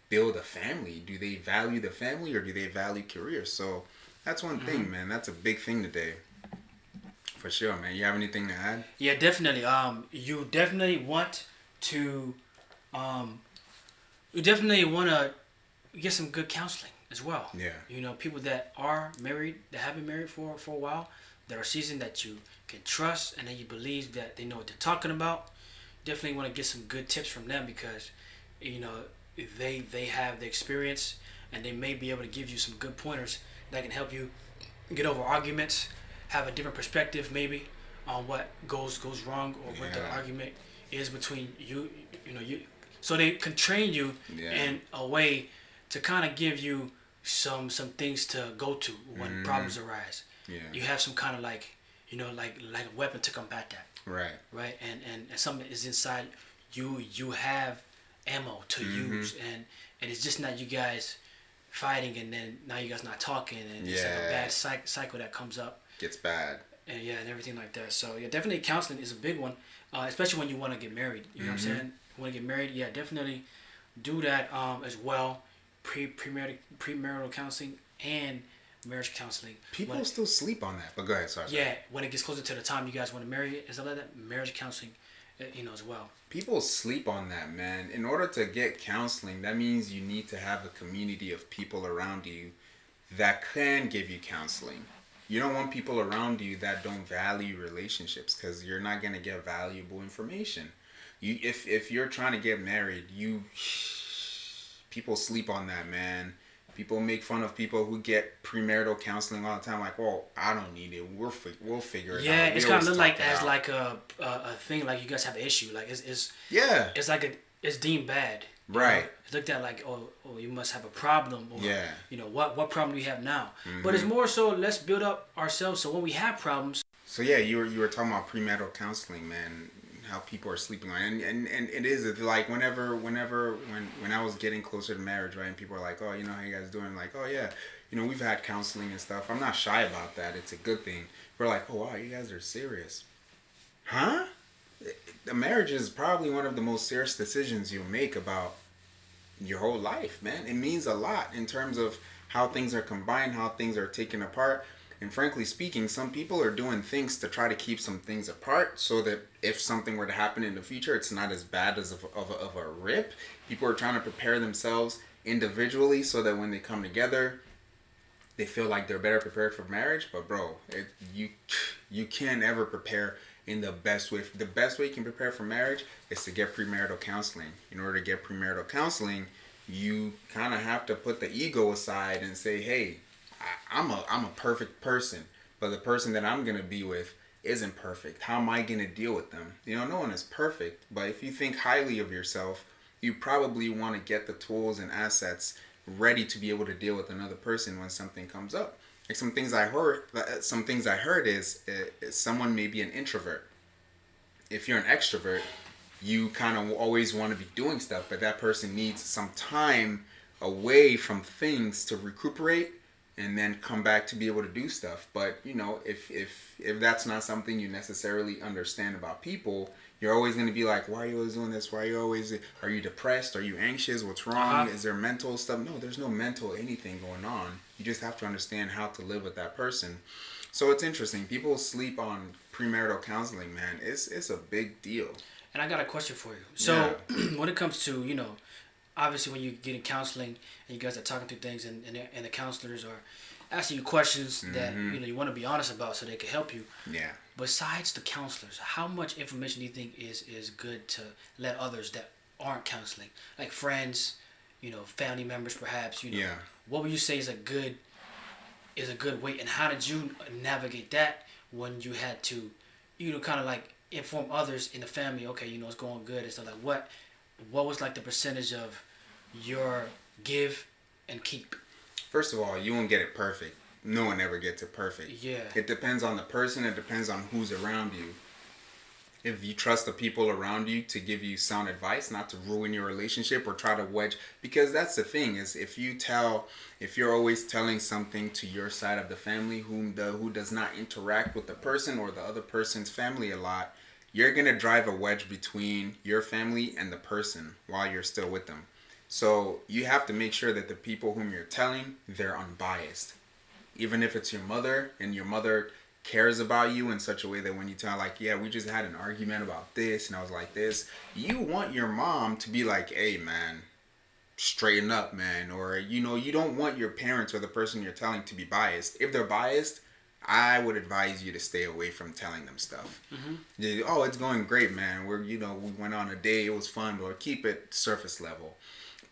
[SPEAKER 2] build a family? Do they value the family, or do they value career? So that's one thing, man. That's a big thing today. For sure, man. You have anything to add?
[SPEAKER 1] Yeah, definitely. You definitely want to get some good counseling as well.
[SPEAKER 2] Yeah.
[SPEAKER 1] You know, people that are married, that have been married for a while, that are seasoned, that you can trust, and that you believe that they know what they're talking about. Definitely want to get some good tips from them, because, you know, they have the experience, and they may be able to give you some good pointers that can help you get over arguments, have a different perspective maybe on what goes wrong, or what the argument is between you. So they can train you in a way to kind of give you some things to go to when problems arise.
[SPEAKER 2] Yeah.
[SPEAKER 1] You have some kind of like a weapon to combat that. Right. And something is inside you. You have ammo to use, and it's just not you guys fighting, and then now you guys not talking, and it's like a bad cycle that comes up.
[SPEAKER 2] Gets bad.
[SPEAKER 1] And everything like that. So definitely counseling is a big one, especially when you want to get married. You know what I'm saying? Want to get married? Yeah, definitely do that as well. Premarital counseling and marriage counseling.
[SPEAKER 2] People still sleep on that, but go ahead, sorry.
[SPEAKER 1] Yeah, when it gets closer to the time you guys want to marry and stuff like that, marriage counseling, as well.
[SPEAKER 2] People sleep on that, man. In order to get counseling, that means you need to have a community of people around you that can give you counseling. You don't want people around you that don't value relationships, because you're not going to get valuable information. If you're trying to get married, people sleep on that, man. People make fun of people who get premarital counseling all the time. Like, well, I don't need it. We'll figure it out.
[SPEAKER 1] Yeah, it's kind of look like as like a thing, like you guys have an issue. Like it's like it's deemed bad.
[SPEAKER 2] Right.
[SPEAKER 1] It's looked at like, oh, you must have a problem. Or, what problem do you have now? But it's more so, let's build up ourselves so when we have problems.
[SPEAKER 2] So yeah, you were talking about premarital counseling, man. How people are sleeping on it. And it is like when I was getting closer to marriage, right, and people are like, oh, how you guys doing? Like, oh yeah, we've had counseling and stuff. I'm not shy about that. It's a good thing. We're like, oh wow, you guys are serious. Huh? The marriage is probably one of the most serious decisions you'll make about your whole life, man. It means a lot in terms of how things are combined, how things are taken apart. And frankly speaking, some people are doing things to try to keep some things apart so that if something were to happen in the future, it's not as bad as of a rip. People are trying to prepare themselves individually so that when they come together, they feel like they're better prepared for marriage. But bro, you can't ever prepare in the best way. The best way you can prepare for marriage is to get premarital counseling. In order to get premarital counseling, you kind of have to put the ego aside and say, hey, I'm a perfect person, but the person that I'm going to be with isn't perfect. How am I going to deal with them? No one is perfect, but if you think highly of yourself, you probably want to get the tools and assets ready to be able to deal with another person when something comes up. Like some things I heard is someone may be an introvert. If you're an extrovert, you kind of always want to be doing stuff, but that person needs some time away from things to recuperate and then come back to be able to do stuff. But if that's not something you necessarily understand about people, you're always going to be like, why are you always doing this? Are you depressed? Are you anxious? What's wrong? Is there mental stuff? No, there's no mental anything going on. You just have to understand how to live with that person. So it's interesting. People sleep on premarital counseling, man. It's a big deal.
[SPEAKER 1] And I got a question for you. So when it comes to, obviously when you get in counseling and you guys are talking through things and the counselors are asking you questions that you want to be honest about so they can help you. Yeah. Besides the counselors, how much information do you think is good to let others that aren't counseling, like friends, family members perhaps, what would you say is a good way, and how did you navigate that when you had to kind of like inform others in the family, okay, it's going good and stuff, like what was like the percentage of your give and keep?
[SPEAKER 2] First of all, you won't get it perfect. No one ever gets it perfect. Yeah. It depends on the person. It depends on who's around you. If you trust the people around you to give you sound advice, not to ruin your relationship or try to wedge, because that's the thing is if you're always telling something to your side of the family who does not interact with the person or the other person's family a lot, you're going to drive a wedge between your family and the person while you're still with them. So you have to make sure that the people whom you're telling, they're unbiased. Even if it's your mother and your mother cares about you in such a way that when you tell like, yeah, we just had an argument about this and I was like this, you want your mom to be like, hey man, straighten up, man. Or, you don't want your parents or the person you're telling to be biased. If they're biased, I would advise you to stay away from telling them stuff. Oh, it's going great, man. We went on a date, it was fun, or keep it surface level.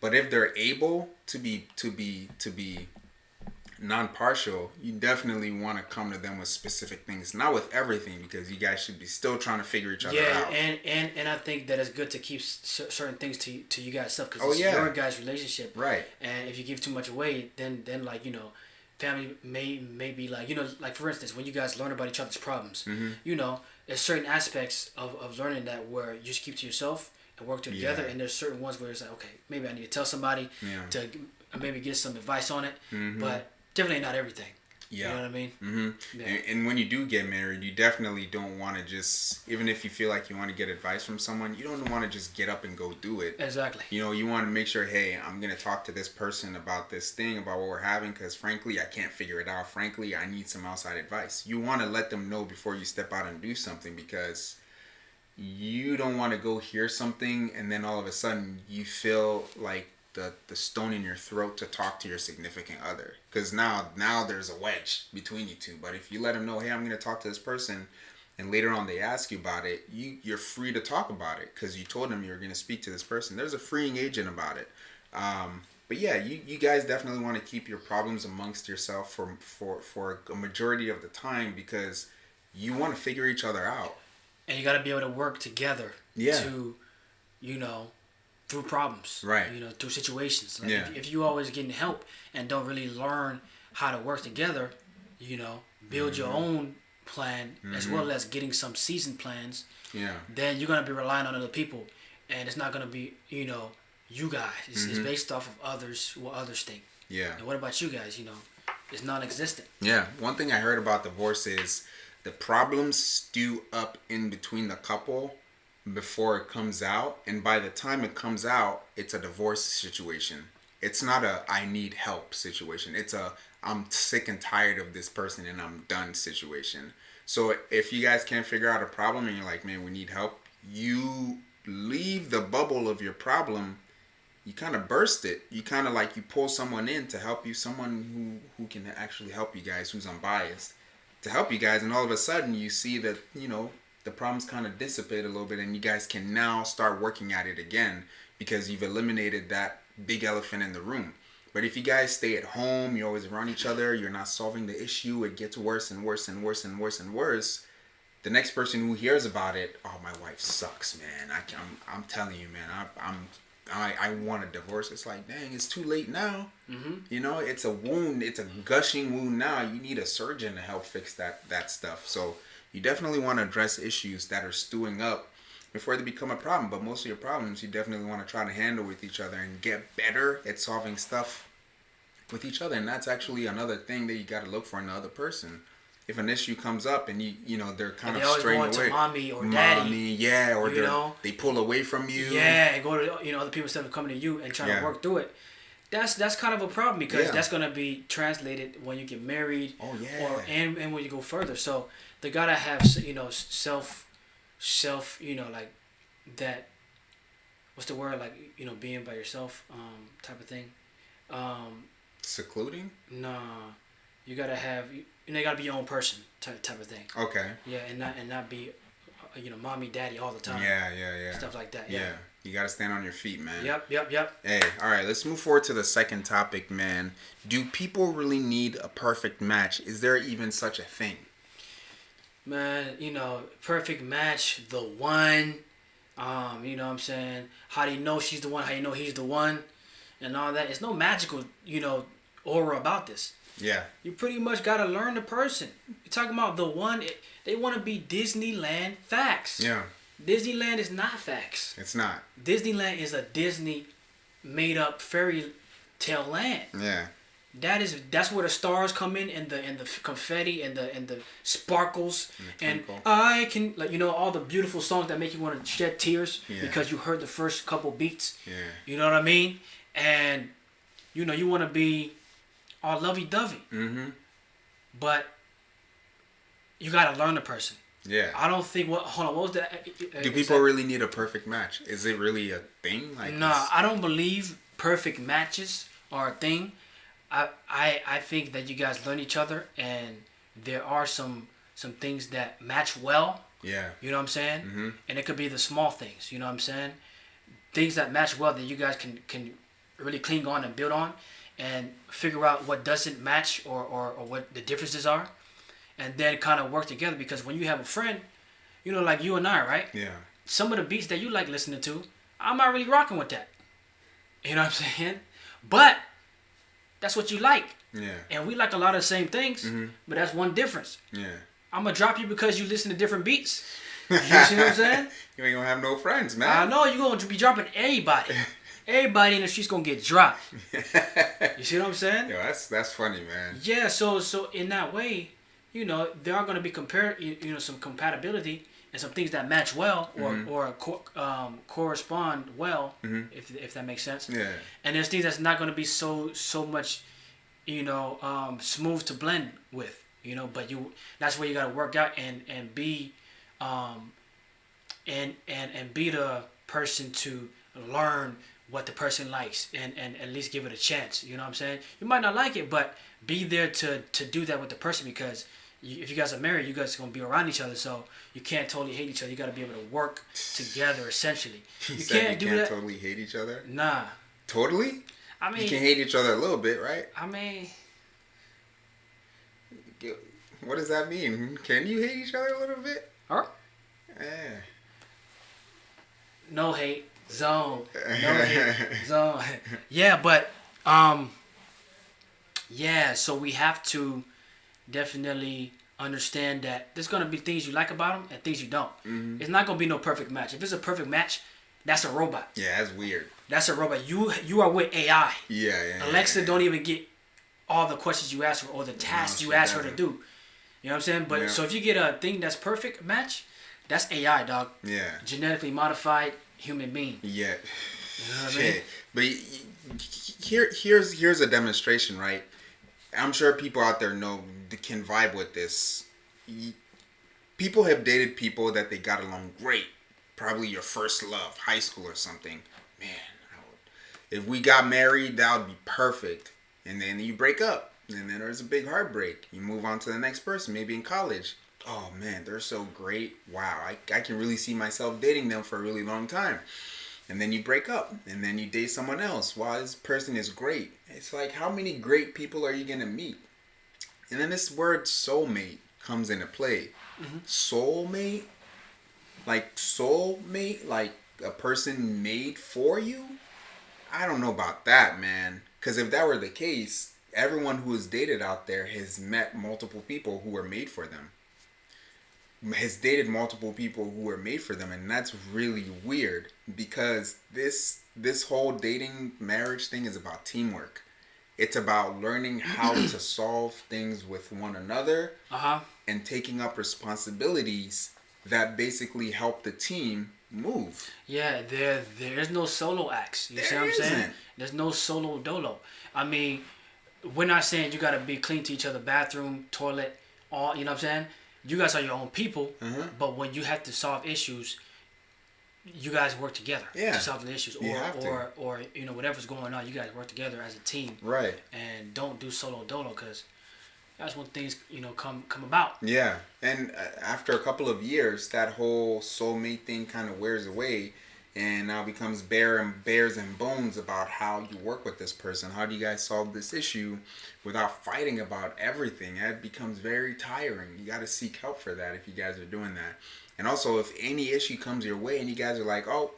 [SPEAKER 2] But if they're able to be non-partial, you definitely want to come to them with specific things, not with everything, because you guys should be still trying to figure each other out.
[SPEAKER 1] And I think that it's good to keep certain things to you guys stuff, because it's your guys' relationship,
[SPEAKER 2] right?
[SPEAKER 1] And if you give too much away, then like family may be like like for instance, when you guys learn about each other's problems, there's certain aspects of learning that where you just keep to yourself and work together, and there's certain ones where it's like, okay, maybe I need to tell somebody to maybe get some advice on it, but definitely not everything. Yeah. You know what I mean?
[SPEAKER 2] Mm-hmm. Yeah. And when you do get married, you definitely don't want to just, even if you feel like you want to get advice from someone, you don't want to just get up and go do it.
[SPEAKER 1] Exactly.
[SPEAKER 2] You want to make sure, hey, I'm going to talk to this person about this thing, about what we're having, because frankly, I can't figure it out. Frankly, I need some outside advice. You want to let them know before you step out and do something, because you don't want to go hear something and then all of a sudden you feel like the stone in your throat to talk to your significant other, because now there's a wedge between you two. But if you let them know, hey, I'm going to talk to this person, and later on they ask you about it, you're free to talk about it because you told them you were going to speak to this person. There's a freeing agent about it. But yeah, you guys definitely want to keep your problems amongst yourself for a majority of the time, because you want to figure each other out.
[SPEAKER 1] And you got to be able to work together to, through problems,
[SPEAKER 2] right?
[SPEAKER 1] Through situations. Like if you always getting help and don't really learn how to work together, build your own plan as well as getting some seasoned plans. Yeah. Then you're gonna be relying on other people, and it's not gonna be you guys. It's based off of others, what others think. Yeah. And what about you guys? It's non-existent.
[SPEAKER 2] Yeah. One thing I heard about divorce is the problems stew up in between the couple before it comes out, and by the time it comes out, it's a divorce situation. It's not a I need help situation. It's a I'm sick and tired of this person and I'm done situation. So if you guys can't figure out a problem and you're like, man, we need help, you leave the bubble of your problem, you kind of burst it. You kind of like you pull someone in to help you, someone who can actually help you guys, who's unbiased, to help you guys, and all of a sudden you see that the problems kind of dissipate a little bit, and you guys can now start working at it again because you've eliminated that big elephant in the room. But if you guys stay at home, you're always around each other, you're not solving the issue, it gets worse and worse and worse and worse and worse. The next person who hears about it, oh, my wife sucks, man. I'm telling you, man, I want a divorce. It's like, dang, it's too late now. It's a wound. It's a gushing wound now. You need a surgeon to help fix that stuff. So you definitely want to address issues that are stewing up before they become a problem. But most of your problems, you definitely want to try to handle with each other and get better at solving stuff with each other. And that's actually another thing that you got to look for in the other person. If an issue comes up and they're kind of straying away,
[SPEAKER 1] to mommy or daddy,
[SPEAKER 2] yeah, or they pull away from you,
[SPEAKER 1] yeah, and go to other people instead of coming to you and trying to work through it. That's kind of a problem, because that's gonna be translated when you get married, and when you go further. So they gotta have self like that. What's the word, like being by yourself type of thing.
[SPEAKER 2] Secluding?
[SPEAKER 1] Nah, you gotta have they gotta be your own person type of thing. Okay. Yeah, and not be mommy daddy all the time.
[SPEAKER 2] Yeah.
[SPEAKER 1] Stuff like that.
[SPEAKER 2] Yeah. You gotta stand on your feet, man.
[SPEAKER 1] Yep.
[SPEAKER 2] Hey, all right, let's move forward to the second topic, man. Do people really need a perfect match? Is there even such a thing?
[SPEAKER 1] Man, perfect match, the one. You know what I'm saying? How do you know she's the one? How do you know he's the one? And all that. It's no magical, aura about this. Yeah. You pretty much gotta learn the person. You're talking about the one. They want to be Disneyland facts. Yeah. Disneyland is not facts.
[SPEAKER 2] It's not.
[SPEAKER 1] Disneyland is a Disney made up fairy tale land. Yeah. That's where the stars come in, and the confetti and the sparkles, and I can all the beautiful songs that make you want to shed tears because you heard the first couple beats. Yeah. You know what I mean? And you want to be all lovey-dovey. Mm-hmm. But you got to learn the person. Yeah. I don't think what was that?
[SPEAKER 2] Do people really need a perfect match? Is it really a thing?
[SPEAKER 1] Nah, I don't believe perfect matches are a thing. I think that you guys learn each other, and there are some things that match well.
[SPEAKER 2] Yeah.
[SPEAKER 1] You know what I'm saying?
[SPEAKER 2] Mm-hmm.
[SPEAKER 1] And it could be the small things. You know what I'm saying? Things that match well that you guys can really cling on and build on, and figure out what doesn't match or what the differences are, and then kind of work together. Because when you have a friend, you know, like you and I, right?
[SPEAKER 2] Yeah.
[SPEAKER 1] Some of the beats that you like listening to, I'm not really rocking with that. You know what I'm saying? But that's what you like.
[SPEAKER 2] Yeah.
[SPEAKER 1] And we like a lot of the same things,
[SPEAKER 2] Mm-hmm.
[SPEAKER 1] but that's one difference.
[SPEAKER 2] Yeah.
[SPEAKER 1] I'm going to drop you because you listen to different beats. You see what I'm saying?
[SPEAKER 2] You ain't gonna have no friends, man.
[SPEAKER 1] I know you're going to be dropping everybody. Everybody in the street's going to get dropped. You see what I'm saying?
[SPEAKER 2] Yo, that's funny, man.
[SPEAKER 1] Yeah, so in that way, you know, there are going to be some compatibility and some things that match well or correspond well, if that makes sense.
[SPEAKER 2] Yeah.
[SPEAKER 1] And there's things that's not going to be so much, you know, smooth to blend with, you know. But that's where you got to work out and be, and be the person to learn what the person likes and at least give it a chance. You know what I'm saying? You might not like it, but be there to do that with the person, because if you guys are married, you guys are going to be around each other, so you can't totally hate each other. You got to be able to work together, essentially.
[SPEAKER 2] You can't totally hate each other?
[SPEAKER 1] Nah.
[SPEAKER 2] Totally?
[SPEAKER 1] I mean...
[SPEAKER 2] You can hate each other a little bit, right?
[SPEAKER 1] I mean...
[SPEAKER 2] What does that mean? Can you hate each other a little bit?
[SPEAKER 1] Huh?
[SPEAKER 2] Yeah.
[SPEAKER 1] No hate. Zone. No hate. Zone. Yeah, but... Yeah, so we have to definitely understand that there's going to be things you like about them and things you don't.
[SPEAKER 2] Mm-hmm.
[SPEAKER 1] It's not going to be no perfect match. If it's a perfect match, that's a robot.
[SPEAKER 2] Yeah, that's weird.
[SPEAKER 1] That's a robot. You are with AI.
[SPEAKER 2] Yeah.
[SPEAKER 1] Alexa don't even get all the questions you ask her or the tasks you ask her to do. You know what I'm saying? But so if you get a thing that's perfect match, that's AI, dog.
[SPEAKER 2] Yeah.
[SPEAKER 1] Genetically modified human being.
[SPEAKER 2] Yeah.
[SPEAKER 1] You know what I mean?
[SPEAKER 2] But here's a demonstration, right? I'm sure people out there can vibe with this. People have dated people that they got along great. Probably your first love, high school or something. Man, if we got married, that would be perfect. And then you break up. And then there's a big heartbreak. You move on to the next person, maybe in college. Oh man, they're so great. Wow, I can really see myself dating them for a really long time. And then you break up, and then you date someone else. Wow, this person is great. It's like, how many great people are you going to meet? And then this word soulmate comes into play. Mm-hmm. Soulmate? Like a person made for you? I don't know about that, man. Because if that were the case, everyone who is dated out there has met multiple people who were made for them. Has dated multiple people who were made for them, and that's really weird, because this whole dating marriage thing is about teamwork. It's about learning how to solve things with one another, and taking up responsibilities that basically help the team move.
[SPEAKER 1] Yeah, there is no solo acts. You see what I'm saying? There's no solo dolo. I mean, we're not saying you gotta be clean to each other, bathroom, toilet, all. You know what I'm saying? You guys are your own people, but when you have to solve issues, you guys work together to solve the issues, or you know, whatever's going on, you guys work together as a team,
[SPEAKER 2] right?
[SPEAKER 1] And don't do solo dolo, because that's when things, you know, come about.
[SPEAKER 2] Yeah, and after a couple of years, that whole soulmate thing kind of wears away, and now becomes bears and bones about how you work with this person. How do you guys solve this issue without fighting about everything? That becomes very tiring. You got to seek help for that if you guys are doing that. And also, if any issue comes your way and you guys are like, oh,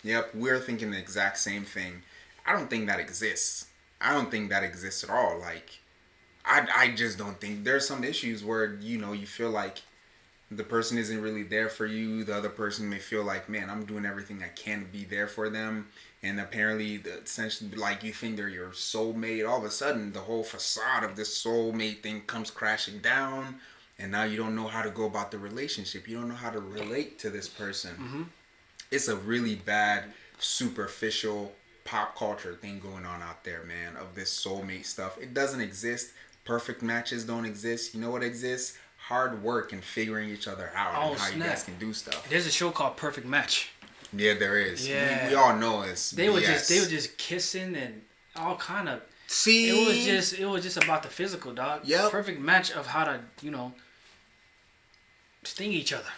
[SPEAKER 2] yep, we're thinking the exact same thing. I don't think that exists. I don't think that exists at all. Like, I just don't think. There's some issues where, you know, you feel like the person isn't really there for you. The other person may feel like, man, I'm doing everything I can to be there for them. And apparently, essentially, like, you think they're your soulmate. All of a sudden, the whole facade of this soulmate thing comes crashing down. And now you don't know how to go about the relationship. You don't know how to relate to this person. Mm-hmm. It's a really bad, superficial pop culture thing going on out there, man, of this soulmate stuff. It doesn't exist. Perfect matches don't exist. You know what exists? Hard work and figuring each other out and how you guys can do stuff.
[SPEAKER 1] There's a show called Perfect Match.
[SPEAKER 2] Yeah, there is.
[SPEAKER 1] Yeah.
[SPEAKER 2] We all know it's
[SPEAKER 1] They were
[SPEAKER 2] BS.
[SPEAKER 1] just kissing and all kind of.
[SPEAKER 2] See,
[SPEAKER 1] It was just about the physical, dog.
[SPEAKER 2] Yep.
[SPEAKER 1] Perfect match of how to sting each other.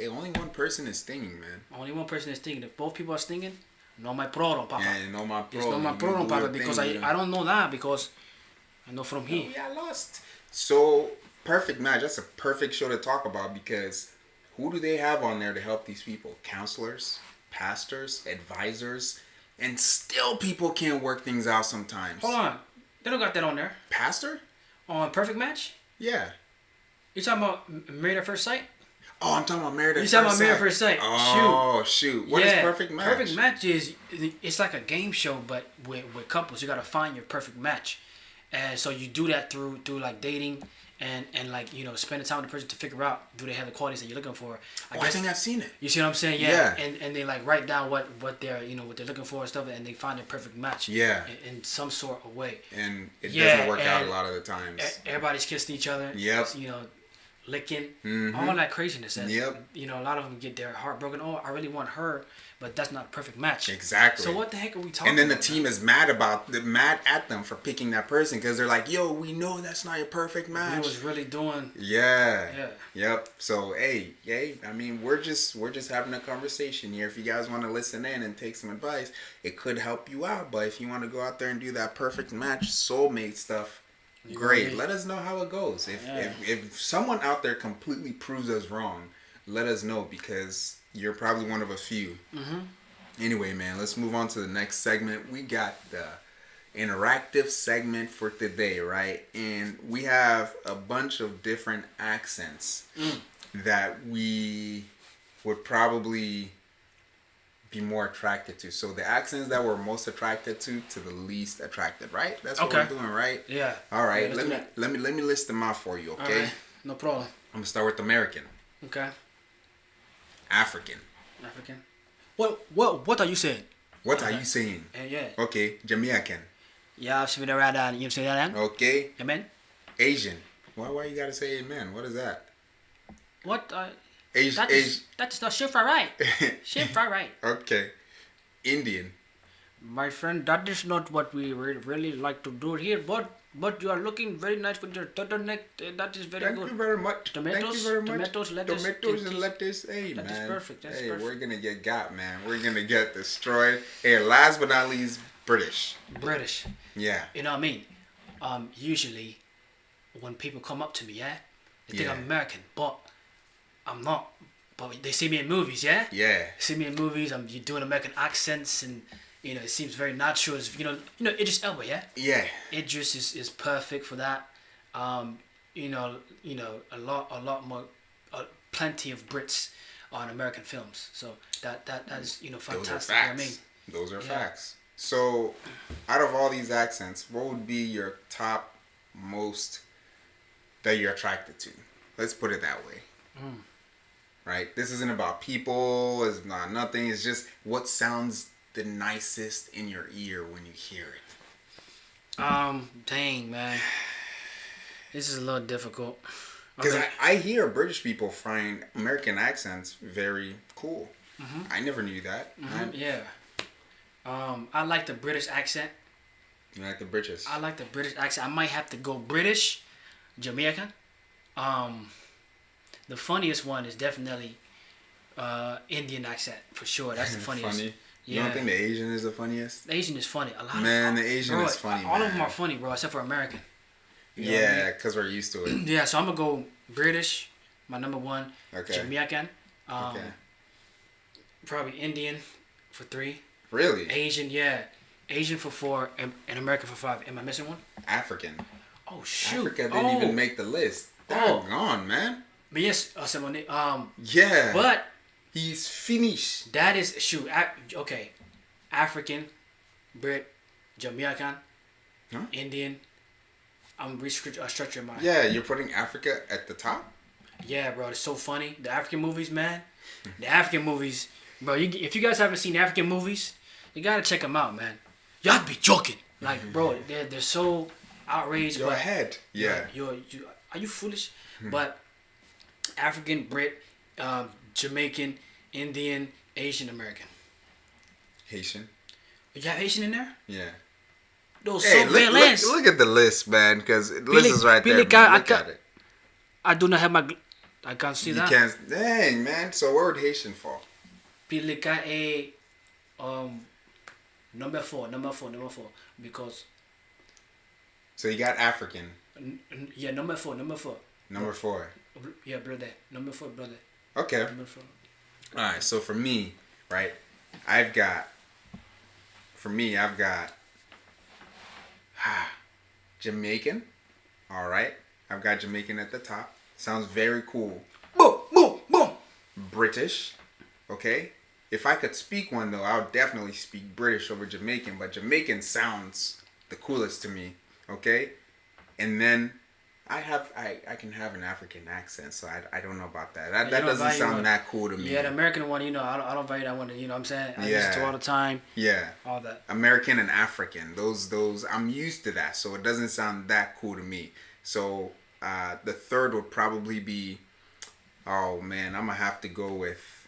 [SPEAKER 2] Only one person is stinging, man.
[SPEAKER 1] Only one person is stinging. If both people are stinging, no my problem, papa.
[SPEAKER 2] Yeah, no my
[SPEAKER 1] It's
[SPEAKER 2] problem.
[SPEAKER 1] no my problem, papa, because I don't know that because I know from here.
[SPEAKER 2] Yeah, I lost. So perfect match. That's a perfect show to talk about because who do they have on there to help these people? Counselors, pastors, advisors, and still people can't work things out sometimes.
[SPEAKER 1] Hold on, they don't got that on there.
[SPEAKER 2] Pastor?
[SPEAKER 1] On Perfect Match?
[SPEAKER 2] Yeah.
[SPEAKER 1] You talking about Married at First Sight?
[SPEAKER 2] Oh, I'm talking about Married at First
[SPEAKER 1] Sight. You
[SPEAKER 2] Sight.
[SPEAKER 1] talking about Married at First Sight?
[SPEAKER 2] Oh, shoot. What is Perfect Match?
[SPEAKER 1] Perfect Match it's like a game show, but with couples. You got to find your perfect match. And so you do that through like dating and like, spending time with the person to figure out, do they have the qualities that you're looking for.
[SPEAKER 2] I think I've seen it.
[SPEAKER 1] You see what I'm saying? Yeah. And they like write down what they're, what they're looking for and stuff, and they find their perfect match.
[SPEAKER 2] Yeah.
[SPEAKER 1] In some sort of way.
[SPEAKER 2] And it doesn't work out a lot of the times.
[SPEAKER 1] Everybody's kissing each other.
[SPEAKER 2] Yep.
[SPEAKER 1] Licking,
[SPEAKER 2] Mm-hmm.
[SPEAKER 1] all that craziness. And,
[SPEAKER 2] yep.
[SPEAKER 1] A lot of them get their heart broken. Oh, I really want her, but that's not a perfect match.
[SPEAKER 2] Exactly.
[SPEAKER 1] So what the heck are we talking about?
[SPEAKER 2] And then the team is mad at them for picking that person because they're like, yo, we know that's not your perfect match.
[SPEAKER 1] He was really doing.
[SPEAKER 2] Yeah. Yep. So, hey, I mean, we're just having a conversation here. If you guys want to listen in and take some advice, it could help you out. But if you want to go out there and do that perfect match, soulmate stuff, great. Let us know how it goes. If someone out there completely proves us wrong, let us know because you're probably one of a few.
[SPEAKER 1] Mm-hmm.
[SPEAKER 2] Anyway, man, let's move on to the next segment. We got the interactive segment for today, right? And we have a bunch of different accents that we would probably be more attracted to. So the accents that we're most attracted to the least attracted, right? That's what we're doing, right?
[SPEAKER 1] Yeah.
[SPEAKER 2] All right.
[SPEAKER 1] Yeah,
[SPEAKER 2] let me list them out for you, okay?
[SPEAKER 1] All right. No problem.
[SPEAKER 2] I'm gonna start with American.
[SPEAKER 1] Okay.
[SPEAKER 2] African.
[SPEAKER 1] What are you saying?
[SPEAKER 2] What are you saying?
[SPEAKER 1] Yeah.
[SPEAKER 2] Okay. Jamaican.
[SPEAKER 1] Yeah, I've seen around. You say that?
[SPEAKER 2] Okay.
[SPEAKER 1] Amen.
[SPEAKER 2] Asian. Why you gotta say amen? What is that?
[SPEAKER 1] What?
[SPEAKER 2] That's
[SPEAKER 1] not shift right. Shift right.
[SPEAKER 2] Okay. Indian.
[SPEAKER 1] My friend, that is not what we really like to do here. But you are looking very nice with your turtleneck. That is very good.
[SPEAKER 2] Thank you very much.
[SPEAKER 1] Tomatoes, lettuce.
[SPEAKER 2] Tomatoes and lettuce. Hey,
[SPEAKER 1] that
[SPEAKER 2] man.
[SPEAKER 1] That is perfect. That's perfect.
[SPEAKER 2] We're gonna get got, man. We're gonna get destroyed. Hey, last but not least, British. Yeah.
[SPEAKER 1] You know what I mean? Usually, when people come up to me, they think I'm American, but I'm not. But they see me in movies, yeah.
[SPEAKER 2] Yeah.
[SPEAKER 1] See me in movies. You're doing American accents, and it seems very natural. Idris Elba, yeah.
[SPEAKER 2] Yeah.
[SPEAKER 1] Idris is perfect for that. A lot more, plenty of Brits on American films. So that is fantastic.
[SPEAKER 2] Those are facts. So, out of all these accents, what would be your top most that you're attracted to? Let's put it that way. Right? This isn't about people. It's not nothing. It's just what sounds the nicest in your ear when you hear it.
[SPEAKER 1] Dang, man. This is a little difficult.
[SPEAKER 2] Because I hear British people find American accents very cool. Mm-hmm. I never knew that.
[SPEAKER 1] Mm-hmm. Yeah. I like the British accent.
[SPEAKER 2] You like the British?
[SPEAKER 1] I like the British accent. I might have to go British, Jamaican. The funniest one is definitely Indian accent for sure. That's the funniest.
[SPEAKER 2] Funny.
[SPEAKER 1] Yeah.
[SPEAKER 2] You don't think the Asian is the funniest?
[SPEAKER 1] The Asian is funny. A lot.
[SPEAKER 2] Man, the Asian is funny.
[SPEAKER 1] All of them are funny, bro, except for American.
[SPEAKER 2] Yeah, because we're used to it.
[SPEAKER 1] Yeah, so I'm gonna go British, my number one.
[SPEAKER 2] Okay.
[SPEAKER 1] Jamaican.
[SPEAKER 2] Okay.
[SPEAKER 1] Probably Indian for 3.
[SPEAKER 2] Really?
[SPEAKER 1] Asian, yeah. Asian for 4 and American for 5. Am I missing one?
[SPEAKER 2] African.
[SPEAKER 1] Oh shoot!
[SPEAKER 2] Africa didn't even make the list. Gone, man.
[SPEAKER 1] But yes,
[SPEAKER 2] yeah.
[SPEAKER 1] But
[SPEAKER 2] he's finished.
[SPEAKER 1] That is okay. African, Brit, Jamaican, Indian. I'm restructuring my.
[SPEAKER 2] Yeah, you're putting Africa at the top.
[SPEAKER 1] Yeah, bro, it's so funny. The African movies, man. The African movies, bro. If you guys haven't seen African movies, you gotta check them out, man. Y'all be joking, like, bro. They're so outraged.
[SPEAKER 2] Your head. Yeah.
[SPEAKER 1] Are you foolish? But African, Brit, Jamaican, Indian, Asian American.
[SPEAKER 2] Haitian.
[SPEAKER 1] You have Haitian in there?
[SPEAKER 2] Yeah.
[SPEAKER 1] Those
[SPEAKER 2] Hey,
[SPEAKER 1] so
[SPEAKER 2] look at the list, man, because the list is right there. Man. Look at it.
[SPEAKER 1] I do not have my... I can't see that.
[SPEAKER 2] You can't... Dang, man. So where would Haitian fall?
[SPEAKER 1] Pili ka e... Number four. Because...
[SPEAKER 2] So you got African.
[SPEAKER 1] Yeah, number four.
[SPEAKER 2] Number 4.
[SPEAKER 1] Yeah, brother. Number 4, brother.
[SPEAKER 2] Okay.
[SPEAKER 1] Number 4.
[SPEAKER 2] All right. So for me, right, I've got Jamaican. All right. I've got Jamaican at the top. Sounds very cool.
[SPEAKER 1] Boom, boom, boom.
[SPEAKER 2] British. Okay. If I could speak one though, I would definitely speak British over Jamaican. But Jamaican sounds the coolest to me. Okay. And then I can have an African accent, so I don't know about that. That doesn't sound that cool to me.
[SPEAKER 1] Yeah, the American one, I don't value that one. You know what I'm saying? I listen to all the time.
[SPEAKER 2] Yeah.
[SPEAKER 1] All that.
[SPEAKER 2] American and African, those I'm used to that, so it doesn't sound that cool to me. So the third would probably be, oh man, I'm gonna have to go with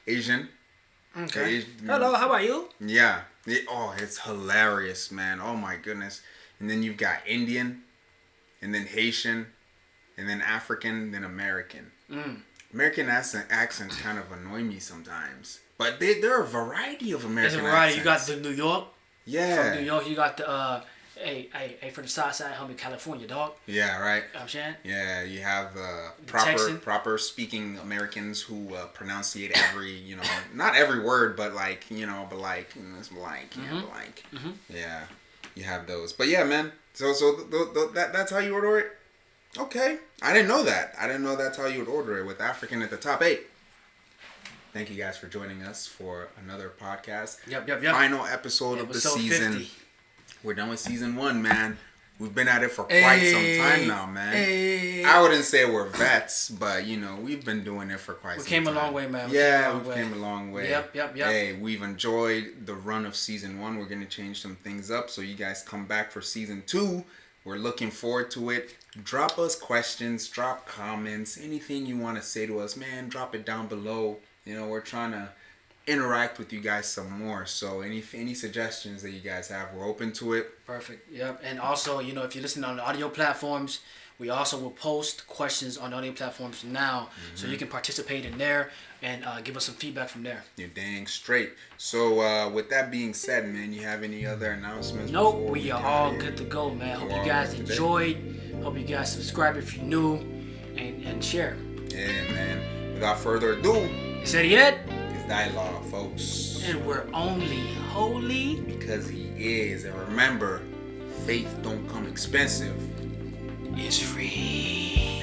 [SPEAKER 2] Asian.
[SPEAKER 1] Okay. Hello, how about you?
[SPEAKER 2] Yeah. It's hilarious, man. Oh my goodness. And then you've got Indian, and then Haitian, and then African, then American. American accents kind of annoy me sometimes. But there are a variety of American accents. There's a variety.
[SPEAKER 1] You got the New York.
[SPEAKER 2] Yeah.
[SPEAKER 1] From New York, you got the hey, from the south side, homie, California, dog.
[SPEAKER 2] Yeah, right.
[SPEAKER 1] You know what I'm saying?
[SPEAKER 2] Yeah, you have proper speaking Americans who pronunciate every, not every word, but it's yeah, you have those. But yeah, man. So that's how you order it. Okay, I didn't know that. I didn't know that's how you would order it with African at the top. Hey, thank you guys for joining us for another podcast.
[SPEAKER 1] Yep.
[SPEAKER 2] Final episode of the season.
[SPEAKER 1] 50.
[SPEAKER 2] We're done with season 1, man. We've been at it for quite some time now, man. I wouldn't say we're vets, but we've been doing it for quite some time.
[SPEAKER 1] We came a long way, man.
[SPEAKER 2] We came a long way.
[SPEAKER 1] Yep.
[SPEAKER 2] Hey, we've enjoyed the run of season 1. We're gonna change some things up, so you guys come back for season 2. We're looking forward to it. Drop us questions, drop comments, anything you want to say to us, man. Drop it down below. We're trying to interact with you guys some more, so any suggestions that you guys have, we're open to it.
[SPEAKER 1] Perfect. Yep. And also, if you're listening on the audio platforms, we also will post questions on the audio platforms now, so you can participate in there and give us some feedback from there.
[SPEAKER 2] You're dang straight. So with that being said, man, you have any other announcements?
[SPEAKER 1] Nope, we are all good to go, man. Hope you guys enjoyed. Hope you guys subscribe if you're new, and share.
[SPEAKER 2] Yeah, man. Without further ado,
[SPEAKER 1] it's EddyEd.
[SPEAKER 2] Dialogue, folks.
[SPEAKER 1] And we're only holy
[SPEAKER 2] because he is. And remember, faith don't come expensive.
[SPEAKER 1] It's free.